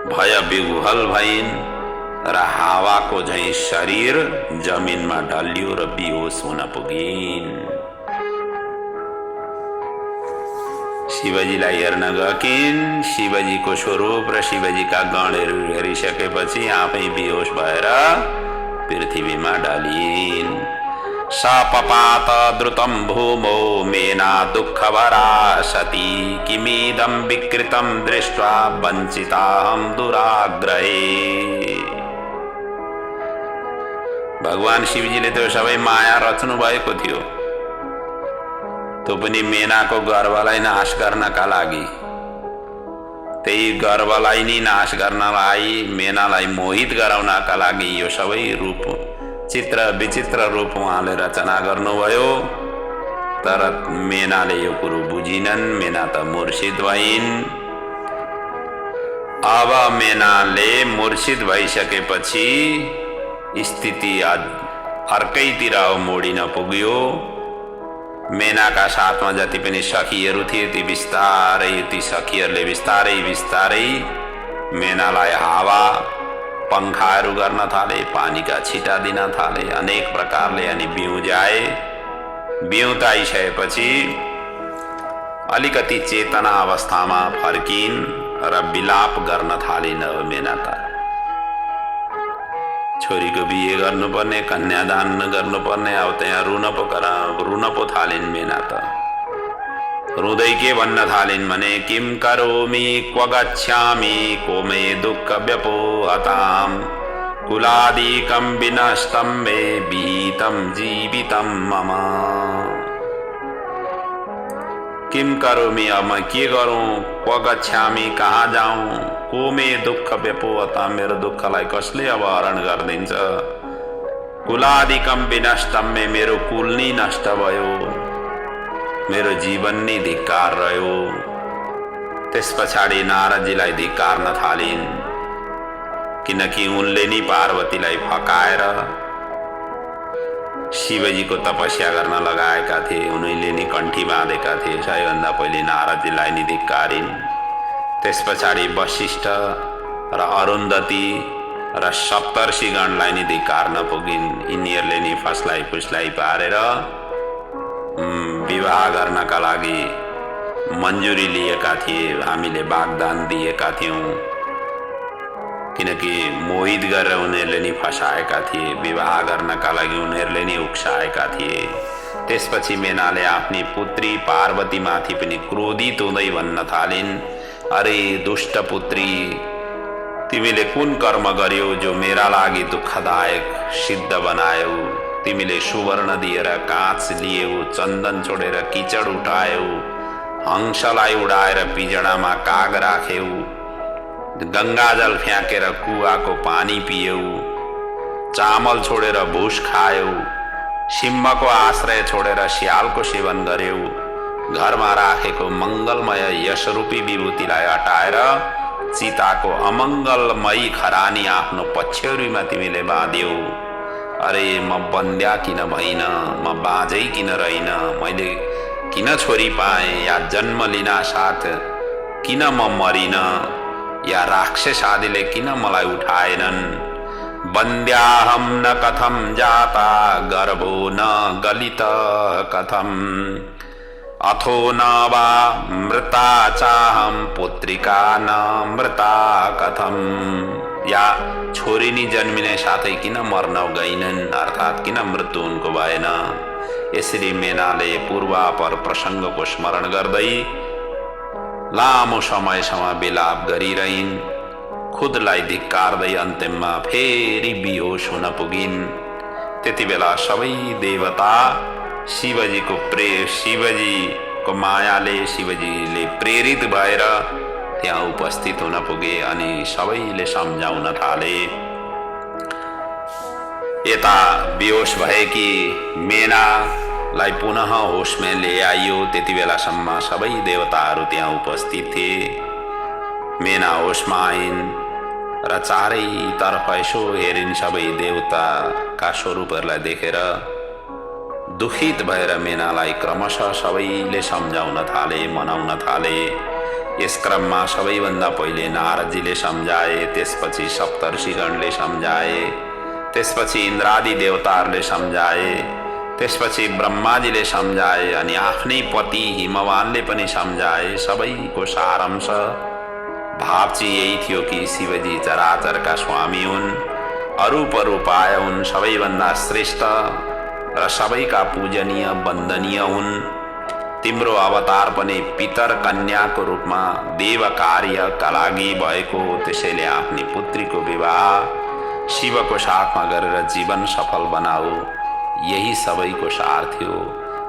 भय विह्वल भइन् र हावाको झैं शरीर जमिनमा ढल्यो र बेहोस हुन पुगिन्। शिवजीलाई हेर्न गएकिन्। शिवजीको स्वरूप र शिवजीका गणहरू हेरिसकेपछि आफै बेहोस भएर पृथ्वीमा ढलिन्। सपपात द्रुतं भूमौ मेना दुःखभरा सती, किमिदं विकृतं दृष्ट्वा वञ्चिताहं दुराग्रहे। भगवान शिवजीले त्यो सबै माया रच्नु भएको थियो, त्यो पनि मेनाको गर्भलाई नाश गर्नका लागि। त्यही गर्भलाई नै नाश गर्नलाई, मेनालाई मोहित गराउनका लागि यो सबै रूप, चित्र विचित्र रूप उहाँले रचना गर्नुभयो। तर मेनाले यो कुरो बुझिनन्। मेना त मूर्छित भइन्। अब मेनाले मूर्छित भइसकेपछि स्थिति अर्कैतिर मोडिन पुग्यो। मेनाका साथमा जति पनि सखीहरू थिए ती सखीहरूले बिस्तारै मेनालाई हावा पंखाहरू गर्न थाले, पानीका छिटा दिन थाले, अनेक प्रकारले। अनि बिउजाए। बिउताइसकेपछि अलिकति चेतना अवस्थामा फर्किन् र विलाप गर्न थालिन्। मेना त छोरीको बिहे गर्नुपर्ने, कन्यादान गर्नुपर्ने, अब त्यहाँ रुन पो थालिन्। मेना त रुँदै के भन्न थालिन् भने, किम करोमि क्व गच्छामि को मे दुःख व्यपोहताम्, कुलादिकं विनष्टं मे विहितं जीवितं मम। किम करोमि, अब मैं के गरूं, क्व गच्छामि, कहाँ जाऊं, को मे दुःख व्यपोहताम्, मेरो दुःखलाई कसले अब हरण गरिदिन्छ, कुलादिकं विनष्टं मे, मेरो कुल नै नष्ट भयो, मेरो जीवन नै धिक्कार रह्यो। त्यस पछाडि नारदजीलाई धिक्कार्न थालिन्, किनकि उनले नि पार्वतीलाई फकाएर शिवजीको तपस्या गर्न लगाएका थिए, उनीले नि कण्ठी बाँधेका थिए। सबैभन्दा पहिले नारदजीलाई नि धिक्कारिन्। त्यस पछाडि वशिष्ठ र अरुन्धती र सप्तर्षिगणलाई नि धिक्कार्न पुगिन्। यिनीहरूले नि फसलाई फुसलाई पारेर विवाह गर्नका लागि मन्जुरी लिएका थिए, हामीले वाग्दान दिएका थियौं, किनकि मोहित गरेर उनीहरूले नि फसाएका थिए, विवाह गर्नका लागि उनीहरूले नि उक्साएका थिए। त्यसपछि मेनाले आफ्नी पुत्री पार्वतीमाथि पनि क्रोधित हुँदै भन्न थालिन्, अरे दुष्ट पुत्री, तिमीले कुन कर्म गर्यौ जो मेरा लागि दुःखदायक सिद्ध बनायौ। तिमीले सुवर्ण दिएर काँच लियौ, चन्दन छोडेर किचड उठायौ, हंसलाई उडाएर पिजडामा काग राख्यौ, गंगाजल फ्याँकेर कुवाको पानी पियौ, चामल छोडेर भुस खायौ, सिंहको आश्रय छोडेर स्यालको सेवन गर्यौ, घरमा राखेको मंगलमय यशरूपी विभूतिलाई हटाएर चिताको अमंगलमयी खरानी आफ्नो पछ्यौरीमा तिमीले बाँध्यौ। अरे म बन्द्या किन भइन, म बाँझै किन रहिन, मैले किन छोरी पाएँ, या जन्म लिना साथ किन म मरिन, या राक्षस आदिले किन मलाई उठाएनन्। बन्द्याहम न कथम जाता गर्भो न गलित कथम, अथो न वा मृता चाहम पुत्रिका न मृता कथम। या छोरी नि जन्मिने साथै किन मर्न गइनन्, अर्थात् किन मृत्यु उनको भएन। यसरी मेनाले पूर्वापर प्रसङ्गको स्मरण गर्दै लामो समयसम्म विलाप गरिरहिन्। खुदलाई धिक्कार्दै अन्तिममा फेरि बेहोस हुन पुगिन्। त्यति बेला सबै देवता शिवजीको मायाले शिवजीले प्रेरित भएर त्यहाँ उपस्थित हुन पुगे अनि सबैले सम्झाउन थाले। यता बेहोस भएकी मेनालाई पुनः होसमा ल्याइयो। त्यति बेलासम्म सबै देवताहरू त्यहाँ उपस्थित थिए। मेना होसमा आइन् र चारैतर्फ यसो हेरिन्। सबै देवताका स्वरूपहरूलाई देखेर दुखित भएर मेनालाई क्रमशः सबैले सम्झाउन थाले, मनाउन थाले। यस क्रममा सबैभन्दा पहिले नारदजीले सम्झाए, त्यसपछि सप्तर्षिगणले सम्झाए, त्यसपछि इन्द्रादि देवताहरूले सम्झाए, त्यसपछि ब्रह्माजीले सम्झाए अनि आफ्नै पति हिमवानले पनि सम्झाए। सबैको सारांश भाव चाहिँ यही थियो कि शिवजी चराचरका स्वामी हुन्, अरूप रूपाय हुन्, सबैभन्दा श्रेष्ठ र सबैका पूजनीय वन्दनीय हुन्। तिम्रो अवतार पनि पितर कन्याको रूपमा देव कार्यका लागि भएको, त्यसैले आफ्नी पुत्रीको विवाह शिवको साथमा गरेर जीवन सफल बनाऊ, यही सबैको सार थियो।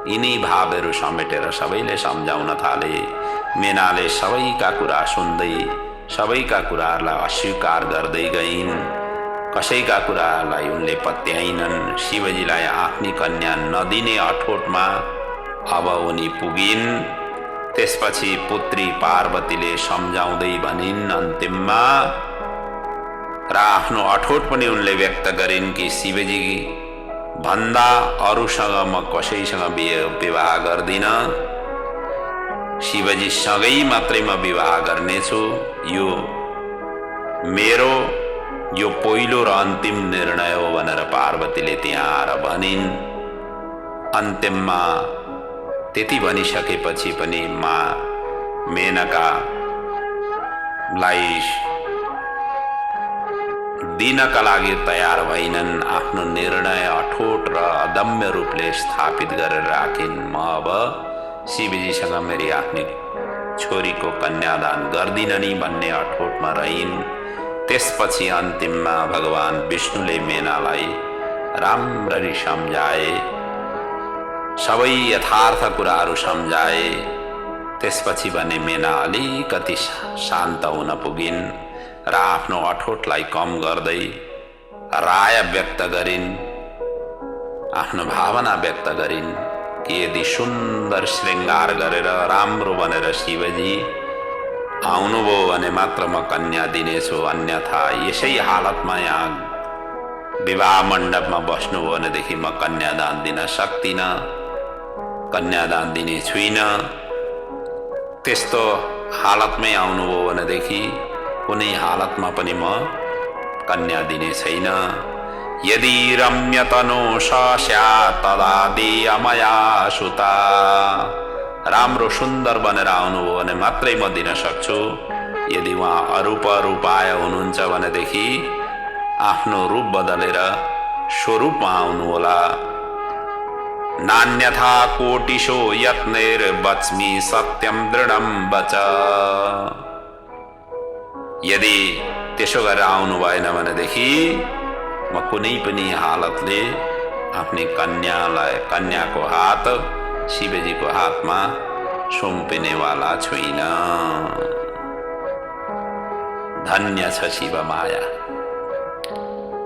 यिनी भावहरू समेटेर सबैले सम्झाउन थाले। मेनाले सबैका कुरा सुन्दै सबैका कुराहरूलाई अस्वीकार गर्दै गइन्। कसैका कुरालाई उनले पत्याइनन्। शिवजीलाई आफ्नी कन्या नदिने अठोटमा अब उनी पुगिन्। त्यसपछि पुत्री पार्वतीले सम्झाउँदै भनिन् अन्तिममा र आफ्नो अठोट पनि उनले व्यक्त गरिन् कि शिवजी भन्दा अरूसँग म कसैसँग विवाह गर्दिन, शिवजी सँगै मात्रै म विवाह गर्नेछु। यो मेरो यो पहिलो र अन्तिम निर्णय हो भनेर पार्वतीले त्यहाँ आएर भनिन्। अन्तिममा त्यति भनिसकेपछि पनि मेनकालाई दिनका लागि तयार भइनन्। आफ्नो निर्णय अठोट र अदम्य रूपले स्थापित गरेर राखिन्। म अब शिवजीसँग मेरी आफ्नी छोरीको कन्यादान गर्दिन नि भन्ने अठोटमा रहिन्। त्यसपछि अन्तिममा भगवान विष्णुले मेनालाई राम्ररी सम्झाए, सबै यथार्थ कुराहरू सम्झाए। त्यसपछि भने मेना अलिकति शान्त हुन पुगिन् र आफ्नो अठोटलाई कम गर्दै राय व्यक्त गरिन्, आफ्नो भावना व्यक्त गरिन् कि यदि सुन्दर श्रृङ्गार गरेर राम्रो बनेर शिवजी आउनुभयो भने मात्र म कन्या दिनेछु, अन्यथा यसै हालतमा यहाँ विवाह मण्डपमा बस्नुभयो भनेदेखि म कन्यादान दिन सक्दिनँ, कन्यादान दिने छुइनँ। त्यस्तो हालतमै आउनुभयो भनेदेखि कुनै हालतमा पनि म कन्या दिने छैन। यदि रम्यतनो स्यात् तदा देयमया सुता, राम्रो सुन्दर बनेर आउनुभयो भने मात्रै म दिन सक्छु। यदि उहाँ अरूप रूपाय हुनुहुन्छ भनेदेखि आफ्नो रूप बदलेर स्वरूपमा आउनुहोला। नान्यथा कोटिशो यत्नैर्वच्मि सत्यम दृढं वच, यदि त्यसो गरेर आउनु भएन भनेदेखि म कुनै पनि हालतले आफ्नी कन्याको हात शिवजीको हातमा सुम्पिनेवाला छुइन। धन्य छ शिव माया,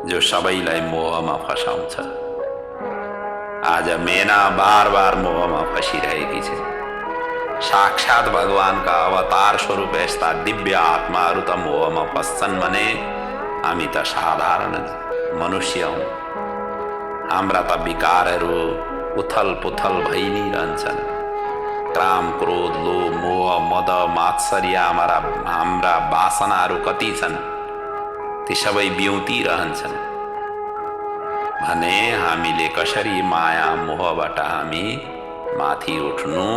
जो सबैलाई मोहमा फसाउँछ। आज मेना बार बार मोहमा फसिरहेकी छ। साक्षात भगवानका अवतार स्वरूप यस्ता दिव्य आत्माहरू त मोहमा फस्छन् भने हामी त साधारण मनुष्य हौँ। हाम्रा त विकारहरू उथल पुथल भइ नै रहन्छन्। काम, क्रोध, लोभ, मोह, मद, मात्सर्य हाम्रा वासनाहरू कति छन्, ती सबै बिउतिरहन्छन् भने हामीले कसरी माया मोहबाट हामी माथि उठ्नु।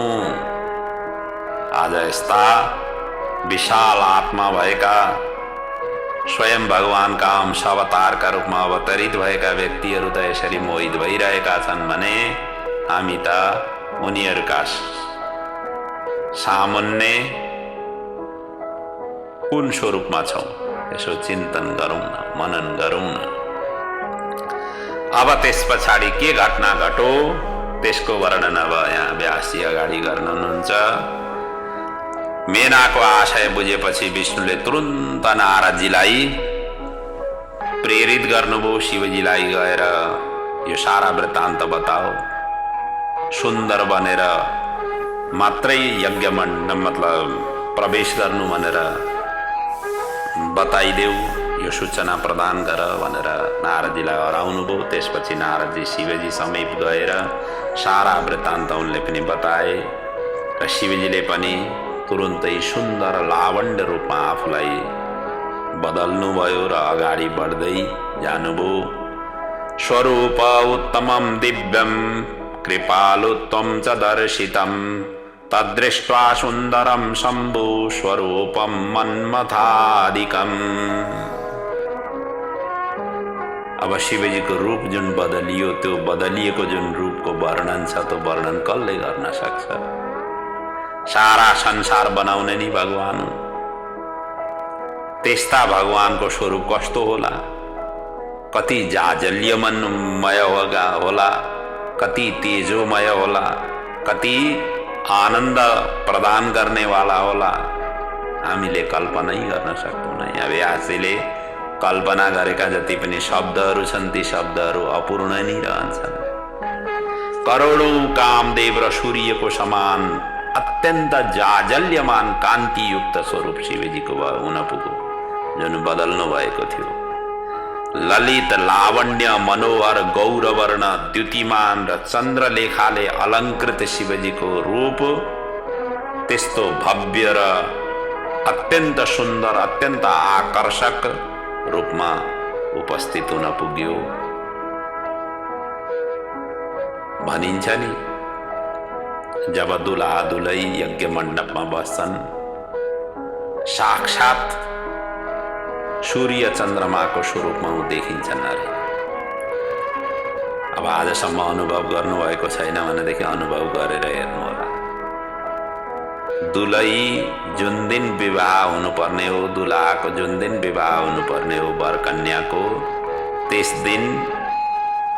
आज यस्ता विशाल आत्मा भएका स्वयं भगवानका अंश अवतारका रूपमा अवतरित भएका व्यक्तिहरू त यसरी मोहित भइरहेका छन् भने हामी त उनीहरूका सामुन्ने कुन स्वरूपमा छौँ यसो चिन्तन गरौँ न, मनन गरौँ न। अब त्यस पछाडि के घटना घटो त्यसको वर्णन अब यहाँ व्यासजी अगाडि गर्नुहुन्छ। मेनाको आशय बुझेपछि विष्णुले तुरुन्त नारदजीलाई प्रेरित गर्नुभयो, शिवजीलाई गएर यो सारा वृत्तान्त बताओ, सुन्दर बनेर मात्रै यज्ञ मण्डप मतलब प्रवेश गर्नु भनेर बताइदेऊ, यो सूचना प्रदान गर भनेर नारदजीलाई हराउनुभयो। त्यसपछि नारदजी शिवजी समीप गएर सारा वृत्तान्त उनले पनि बताए र शिवजीले पनि तुरुन्तै सुन्दर लावण्य रूपमा आफूलाई बदल्नुभयो र अगाडि बढ्दै जानुभयो। स्वरूप उत्तमं दिव्यं कृपालुत्वं च दर्शितं तद्दृष्ट्वा सुन्दरं शम्भु स्वरूपं मन्मथादिकम्। अब शिवजीको रूप जुन बदलियो, त्यो बदलिएको जुन रूपको वर्णन छ त्यो वर्णन कसले गर्न सक्छ? सारा संसार बनाउने नि भगवान हुन्। त्यस्ता भगवानको स्वरूप कस्तो होला? कति जाजल्यमय होला, कति तेजोमय होला, कति आनन्द प्रदान गर्नेवाला होला, हामीले कल्पनै गर्न सक्दैनौँ। यहाँ व्यासजीले कल्पना गरेका जति पनि शब्दहरू छन् ती शब्दहरू अपूर्ण नै रहन्छन्। करोडौं कामदेव र सूर्यको समान अत्यन्त जाजल्यमान कान्तियुक्त स्वरूप शिवजीको हुन पुग्यो, जुन बदल्नु भएको थियो। ललित लावण्य मनोहर गौरवर्ण द्युतिमान र चन्द्रलेखाले अलङ्कृत शिवजीको रूप त्यस्तो भव्य र अत्यन्त सुन्दर, अत्यन्त आकर्षक रूपमा उपस्थित हुन पुग्यो। भनिन्छ नि, जब दुल्हा दुलही यज्ञ मण्डपमा बस्छन् साक्षात सूर्य चन्द्रमाको स्वरूपमा देखिन्छन् अरे। अब आजसम्म अनुभव गर्नुभएको छैन भनेदेखि अनुभव गरेर हेर्नु होला। दुलही जुन दिन विवाह हुनुपर्ने हो, दुल्हाको जुन दिन विवाह हुनुपर्ने हो वर कन्याको, त्यस दिन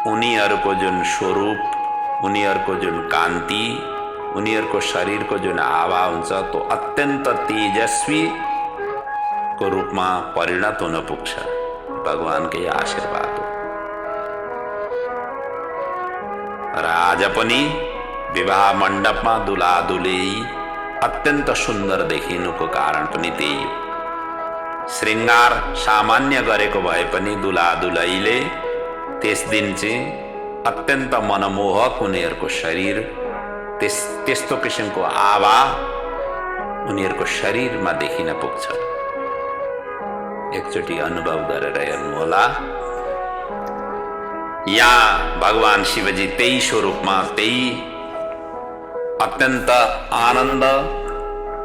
उनीहरूको जुन स्वरूप, उनीहरूको जुन कान्ति, उनीहरूको शरीरको जुन आभा हुन्छ त्यो अत्यन्त तेजस्वी को रूपमा परिणत हुन पुग्छ। भगवानकै आशीर्वाद हो। र आज पनि विवाह मण्डपमा दुल्हा दुलही अत्यन्त सुन्दर देखिनुको कारण पनि त्यही हो। श्रृङ्गार सामान्य गरेको भए पनि दुल्हा दुलहीले त्यस दिन चाहिँ अत्यन्त मनमोहक उनीहरूको शरीर, त्यस्तो किसिमको आभा उनीहरूको शरीरमा देखिन पुग्छ। एकचोटि अनुभव गरेर हेर्नु होला। यहाँ भगवान शिवजी त्यही स्वरूपमा, त्यही अत्यन्त आनन्द,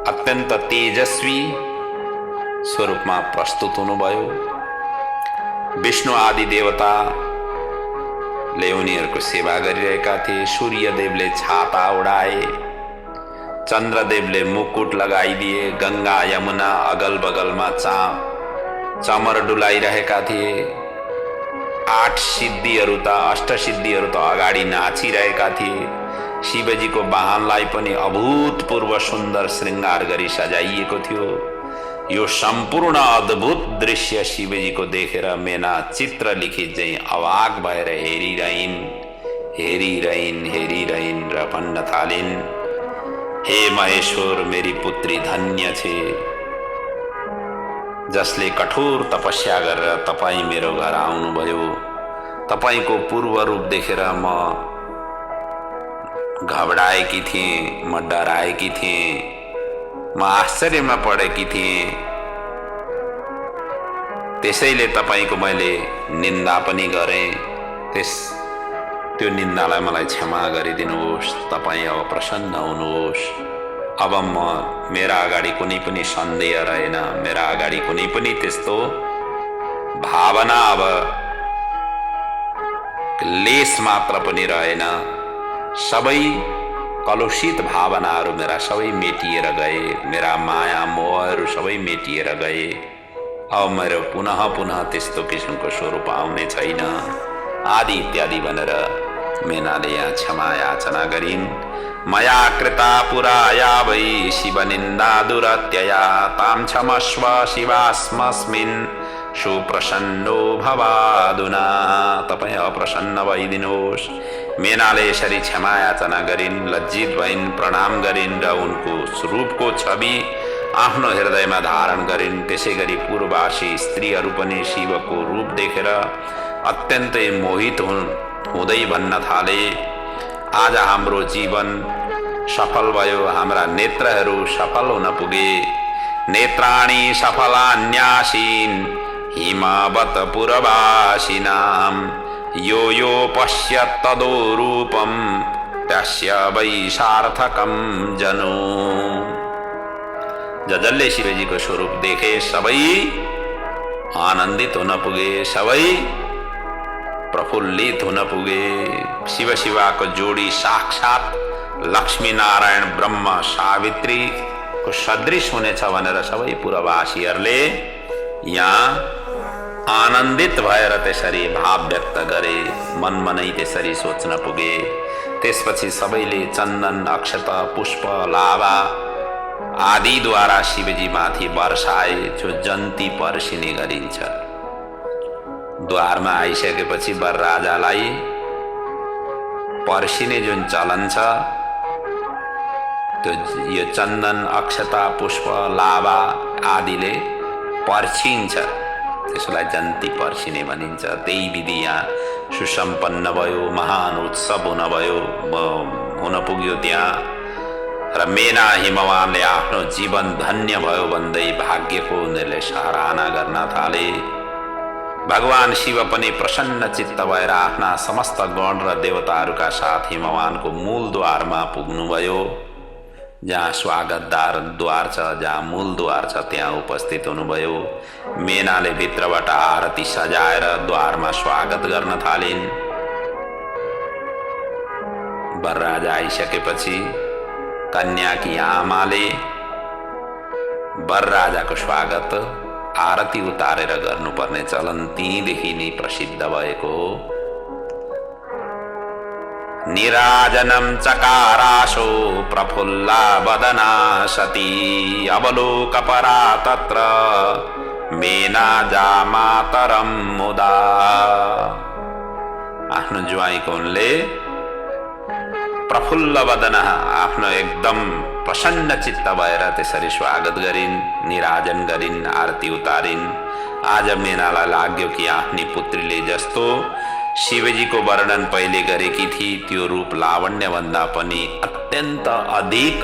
अत्यन्त तेजस्वी स्वरूपमा प्रस्तुत हुनुभयो। विष्णु आदि देवताले उनीहरूको सेवा गरिरहेका थिए। सूर्यदेवले छाता उडाए, चन्द्रदेवले मुकुट लगाइदिए, गंगा यमुना अगल बगलमा चमर डुलाइरहेका थिए। अष्ट सिद्धिहरू त अगाडि नाचिरहेका थिए। शिवजीको वाहनलाई पनि अभूतपूर्व सुन्दर श्रृङ्गार गरी सजाइएको थियो। यो सम्पूर्ण अद्भुत दृश्य शिवजीको देखेर मेना चित्र लिखित चाहिँ अवाक भएर हेरिरहन् र भन्न थालिन्, हे महेश्वर, मेरी पुत्री धन्य छे, जसले कठोर तपस्या गरेर तपाईं मेरो घर आउनुभयो। तपाईंको पूर्व रूप देखेर म घबराएकी थिएँ, म डराएकी थिएँ, म आश्चर्यमा परेकी थिएँ। त्यसैले तपाईंको मैले निन्दा पनि गरेँ। त्यो निन्दालाई मलाई क्षमा गरिदिनुहोस्। तपाईं अब प्रसन्न हुनुहोस्। अब मेरा अगाडि कुनै पनि सन्देह रहेन, मेरा अगाडि कुनै पनि त्यस्तो भावना अब लेस मात्र पनि रहेन। सबै कलुषित भावनाहरू मेरा सबै मेटिएर गए, मेरा माया मोहहरू सबै मेटिएर गए। अब मेरो पुनः पुनः त्यस्तो किसिमको स्वरूप आउने छैन आदि इत्यादि भनेर मेनाले यहाँ क्षमा याचना गरिन्। मया कृता पुराया वै शिवनिन्दा दुरत्यया तां क्षमस्व शिवास्मस्मिन् सुप्रसन्नो भवादुना। तपाईँ अप्रसन्न भइदिनुहोस्। मेनाले यसरी क्षमा याचना गरिन्, लज्जित भइन्, प्रणाम गरिन् र उनको रूपको छवि आफ्नो हृदयमा धारण गरिन्। त्यसै गरी पूर्ववासी स्त्रीहरू पनि शिवको रूप देखेर अत्यन्तै मोहित हुँदै भन्न थाले, आज हाम्रो जीवन सफल भयो, हाम्रा नेत्रहरू सफल हुन पुगे। नेत्राणि सफलान्यासीन् हिमावत पूर्ववासिनां यो यो पश्यत् तदो रूपं तस्य वै सार्थकं जनु। जसले शिवजीको स्वरूप देखे सबै आनन्दित हुन पुगे, सबै प्रफुल्लित हुन पुगे। शिव शिवाको जोडी साक्षात लक्ष्मी नारायण ब्रह्म सावित्रीको सदृश हुनेछ भनेर सबै पुरवासीहरूले यहाँ आनन्दित भएर त्यसरी भाव व्यक्त गरे, मनमनै त्यसरी सोच्न पुगे। त्यसपछि सबैले चन्दन, अक्षत, पुष्प, लाभा आदिद्वारा शिवजी माथि वर्षाए, जो जन्ती पर्सिने गरिन्छ। द्वारमा आइसकेपछि वरराजालाई पर्सिने जुन चलन छ त्यो यो चन्दन, अक्षता, पुष्प, लाभा आदिले पर्छिन्छ, त्यसलाई जन्ती पर्सिने भनिन्छ। त्यही विधि यहाँ सुसम्पन्न भयो, महान उत्सव हुन पुग्यो त्यहाँ। र मेना हिमवानले आफ्नो जीवन धन्य भयो भन्दै भाग्यको उनीहरूले सराहना गर्न थाले। भगवान शिव पनि प्रसन्न चित्त भएर आफ्ना समस्त गण र देवताहरूका साथ हिमवानको मूल द्वारमा पुग्नुभयो। जहाँ स्वागतदार द्वार छ, जहाँ मूल द्वार छ, त्यहाँ उपस्थित हुनुभयो। मेनाले भित्रबाट आरती सजाएर द्वारमा स्वागत गर्न थालिन्। वरराजा आइसकेपछि कन्याकी आमाले वरराजाको स्वागत आरती उतारेर गर्नुपर्ने चलन तीदेखि नै प्रसिद्ध भएको हो। निराजनं चकाराशो प्रफुल्ला वदना सती अवलोकपरा तत्र मेना जामातरं मुदा। आफ्नो ज्वाइँको उनले प्रफुल्ल वदन आफ्नो एकदम प्रसन्न चित्त भएर त्यसरी स्वागत गरिन्, निराजन गरिन्, आरती उतारिन्। आज मेनालाई लाग्यो कि आफ्नी पुत्रीले जस्तो शिवजीको वर्णन पहिले गरेकी थिए त्यो रूप लावण्य भन्दा पनि अत्यन्त अधिक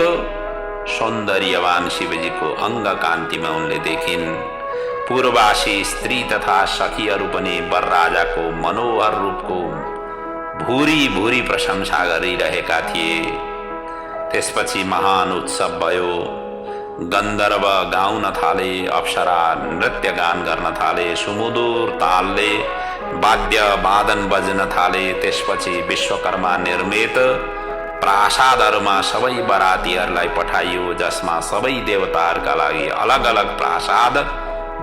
सौन्दर्यवान शिवजीको अंग कान्तिमा उनले देखिन्। पूर्ववासी स्त्री तथा सखीहरू पनि वरराजाको मनोहर रूपको भूरी भूरी प्रशंसा गरिरहेका थिए। त्यसपछि महान उत्सव भयो। गन्धर्व गाउन थाले, अप्सरा नृत्य गान गर्न थाले, सुमधुर तालले वाद्य वादन बज्न थाले। त्यसपछि विश्वकर्मा निर्मित प्रासादहरूमा सबै बरातीहरूलाई पठाइयो, जसमा सबै देवताहरूका लागि अलग अलग प्रासाद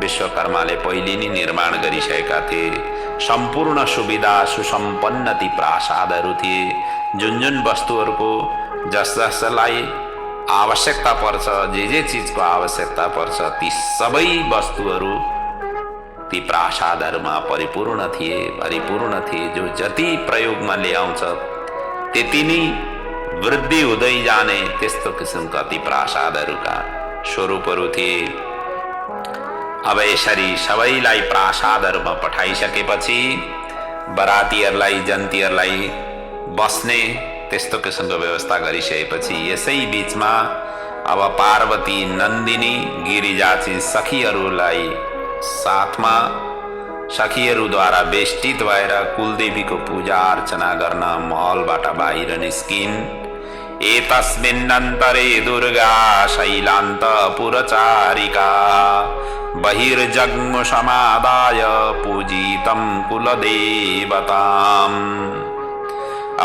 विश्वकर्माले पहिले नै निर्माण गरिसकेका थिए। सम्पूर्ण सुविधा सुसम्पन्न ती प्रासादहरू थिए। जुन जुन वस्तुहरूको जसलाई आवश्यकता पर्छ, जे चीजको आवश्यकता पर्छ, ती सबै वस्तुहरू ती प्रासादहरूमा परिपूर्ण थिए। जो जति प्रयोगमा ल्याउँछ त्यति नै वृद्धि हुँदै जाने त्यस्तो किसिमका ती प्रासादहरूका स्वरूपहरू थिए। अब यसरी सबैलाई प्रासादहरूमा पठाइसकेपछि बरातीहरूलाई, जन्तीहरूलाई बस्ने त्यस्तो किसिमको व्यवस्था गरिसकेपछि यसै बीचमा अब पार्वती, नन्दिनी, गिरिजाची सखीहरूलाई साथमा सखीहरूद्वारा बेष्टित भएर कुलदेवीको पूजा अर्चना गर्न महलबाट बाहिर निस्किन्। एतस्मिन्नन्तरे दुर्गा शैलान्त पुरचारिका बहिर्जग्म समादाय पूजितं कुलदेवताम्।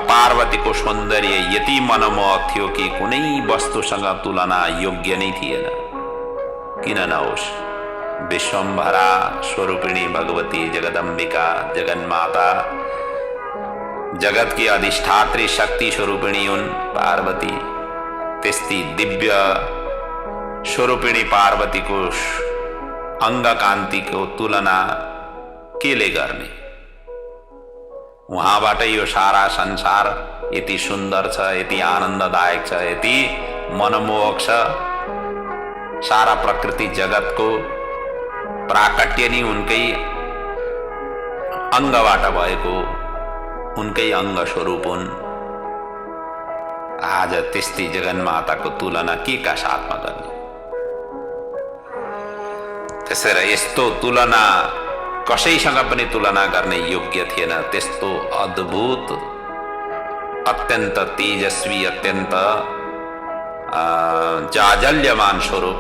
पार्वतीको सौन्दर्य यति मनमोहक थियो कि कुनै वस्तुसँग तुलना योग्य नै थिएन। किन नहोस्, विश्वम्भरा स्वरूपिणी भगवती जगदम्बिका जगन्माता, जगत की अधिष्ठात्री शक्ति स्वरूपिणी उन पार्वती, त्यस्ती दिव्य स्वरूपिणी पार्वती को अंग कान्ति को तुलना केले गर्ने? उहाँबाट यो सारा संसार यति सुन्दर छ, यति आनन्ददायक छ, यति मनमोहक छ। सारा प्रकृति जगत को प्राकट्य नि उनकै अंगबाट भएको, उनकै अंग स्वरूप हुन्। आज त्यस्ती जगन्माताको तुलना के का साथमा गर्ने? त्यसैले यस्तो तुलना कसैसँग पनि तुलना गर्ने योग्य थिएन। त्यस्तो अद्भुत, अत्यन्त तेजस्वी, अत्यन्त जाजल्यमान स्वरूप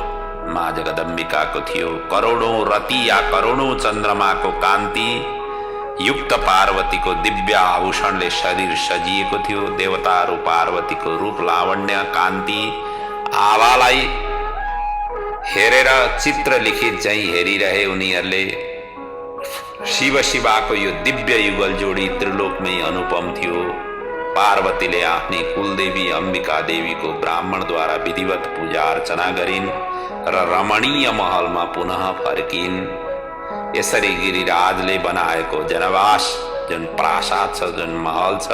माँ जगदम्बिकाको थियो। करोडौं रति या करोडौं चन्द्रमाको कान्ति युक्त पार्वतीको दिव्य आभूषणले शरीर सजिएको थियो। देवताहरू पार्वतीको रूप लावण्य कान्ति आभालाई हेरेर चित्र लिखित झैं हेरिरहे। उनीहरूले शिव शिवाको यो दिव्य युगल जोडी त्रिलोकमै अनुपम थियो। पार्वतीले आफ्नी कुलदेवी अम्बिका देवीको ब्राह्मणद्वारा विधिवत पूजा अर्चना गरिन् र रमणीय महलमा पुनः फर्किन्। यसरी गिरिराजले बनाएको जनवास जुन प्रासाद छ, जुन महल छ,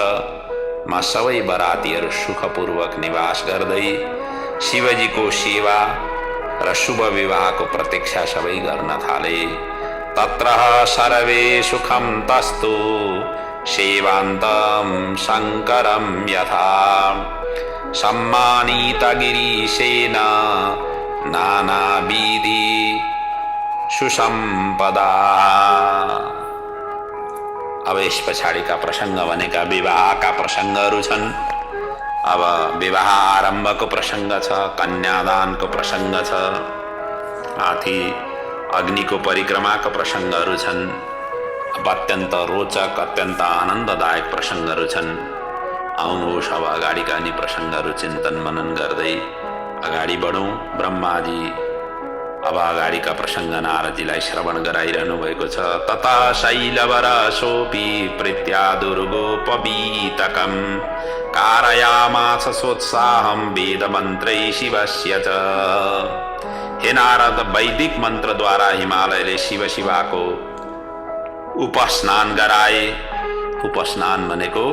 मा सबै बरातीहरू सुखपूर्वक निवास गर्दै शिवजीको सेवा र शुभ विवाहको प्रतीक्षा सबै गर्न थाले। तत्र सर्वे सुखम तस्तु सेवान्तं शङ्करं यथा सम्मानित गिरीशेन नानाविधि सुसम्पदा। अब यस पछाडिका प्रसङ्ग भनेका विवाहका प्रसङ्गहरू छन्। अब विवाह आरम्भको प्रसङ्ग छ, कन्यादानको प्रसङ्ग छ, माथि अग्निको परिक्रमाको प्रसङ्गहरू छन्। अब अत्यन्त रोचक, अत्यन्त आनन्ददायक प्रसङ्गहरू छन्। आउनुहोस् अब अगाडिका नि प्रसङ्गहरू चिन्तन मनन गर्दै अगाडि बढौँ। ब्रह्माजी अब अगाडिका प्रसङ्ग नारदजीलाई श्रवण गराइरहनु भएको छ। तथा शैलवरसोऽपि प्रीत्या दुर्गोपवीतकं कारयामास सोत्साहं वेदमन्त्रै शिवस्य च। हे नारद, वैदिक मन्त्रद्वारा हिमालयले शिव शिवाको उपस्नान गराए। उपस्नान भनेको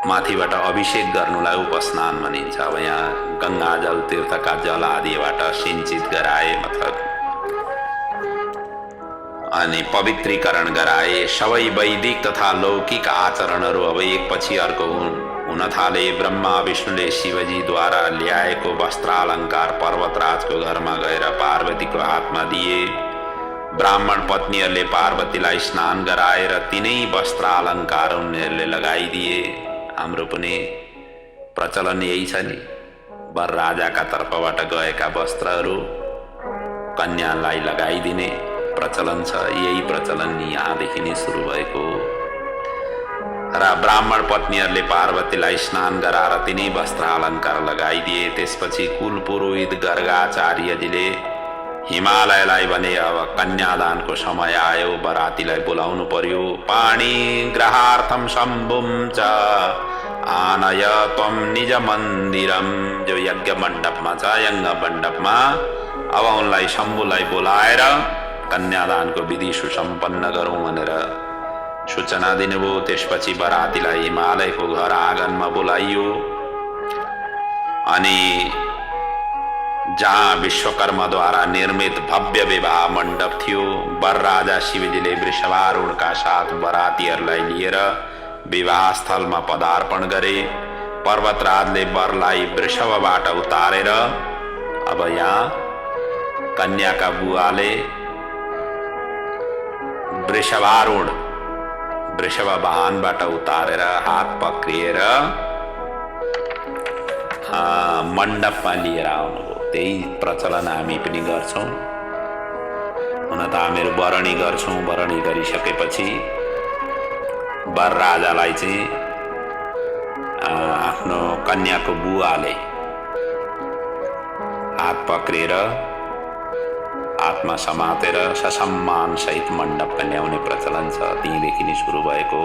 माथिबाट अभिषेक गर्नुलाई उपस्नान भनिन्छ। अब यहाँ गंगा जल, तीर्थका जल आदिबाट सिंचित गराए, मतलब अनि पवित्रीकरण गराए। सबै वैदिक तथा लौकिक आचरणहरू अब एकपछि अर्को हुन थाले। ब्रह्मा विष्णुले शिवजीद्वारा ल्याएको वस्त्रालङ्कार पर्वतराजको घरमा गएर पार्वतीको हातमा दिए। ब्राह्मण पत्नीहरूले पार्वतीलाई स्नान गराएर तिनै वस्त्रालङ्कार उनीहरूले लगाइदिए। हाम्रो पनि प्रचलन यही छ नि, वर राजाका तर्फबाट गएका वस्त्रहरू कन्यालाई लगाइदिने प्रचलन छ। यही प्रचलन यहाँदेखि नै सुरु भएको र ब्राह्मण पत्नीहरूले पार्वतीलाई स्नान गराएर तिनै वस्त्र अलङ्कार लगाइदिए। त्यसपछि कुल पुरोहित गर्गाचार्यजीले हिमालयलाई भने अब कन्यादानको समय आयो, बरातीलाई बोलाउनु पर्यो। पाणी ग्रहार्थम शम्भुम च आनय त्वम निज मन्दिरम। जो यज्ञ मण्डपमा छ, यज्ञ मण्डपमा अब उनलाई शम्भुलाई बोलाएर कन्यादानको विधि सुसम्पन्न गरौँ भनेर सूचना दिनुभयो। त्यसपछि बरातीलाई हिमालयको घर आँगनमा बोलाइयो अनि जहाँ विश्वकर्माद्वारा निर्मित भव्य विवाह मण्डप थियो, वर राजा शिवजीले वृषभारूढका साथ बरातीहरूलाई लिएर विवाह स्थलमा पदार्पण गरे। पर्वतराजले वरलाई वृषभबाट उतारेर अब यहाँ कन्याका बुवाले वृषभारूढ वृषभ वाहनबाट उतारेर हात पक्रिएर मण्डपमा लिएर आउनुभयो। त्यही प्रचलन हामी पनि गर्छौं। हुन त हामीहरू वरणी गर्छौं। वरणी गरिसकेपछि वर राजालाई चाहिँ आफ्नो कन्याको बुवाले हात पक्रेर हातमा समातेर ससम्मान सहित मण्डपमा ल्याउने प्रचलन छ। त्यहीँदेखि नै सुरु भएको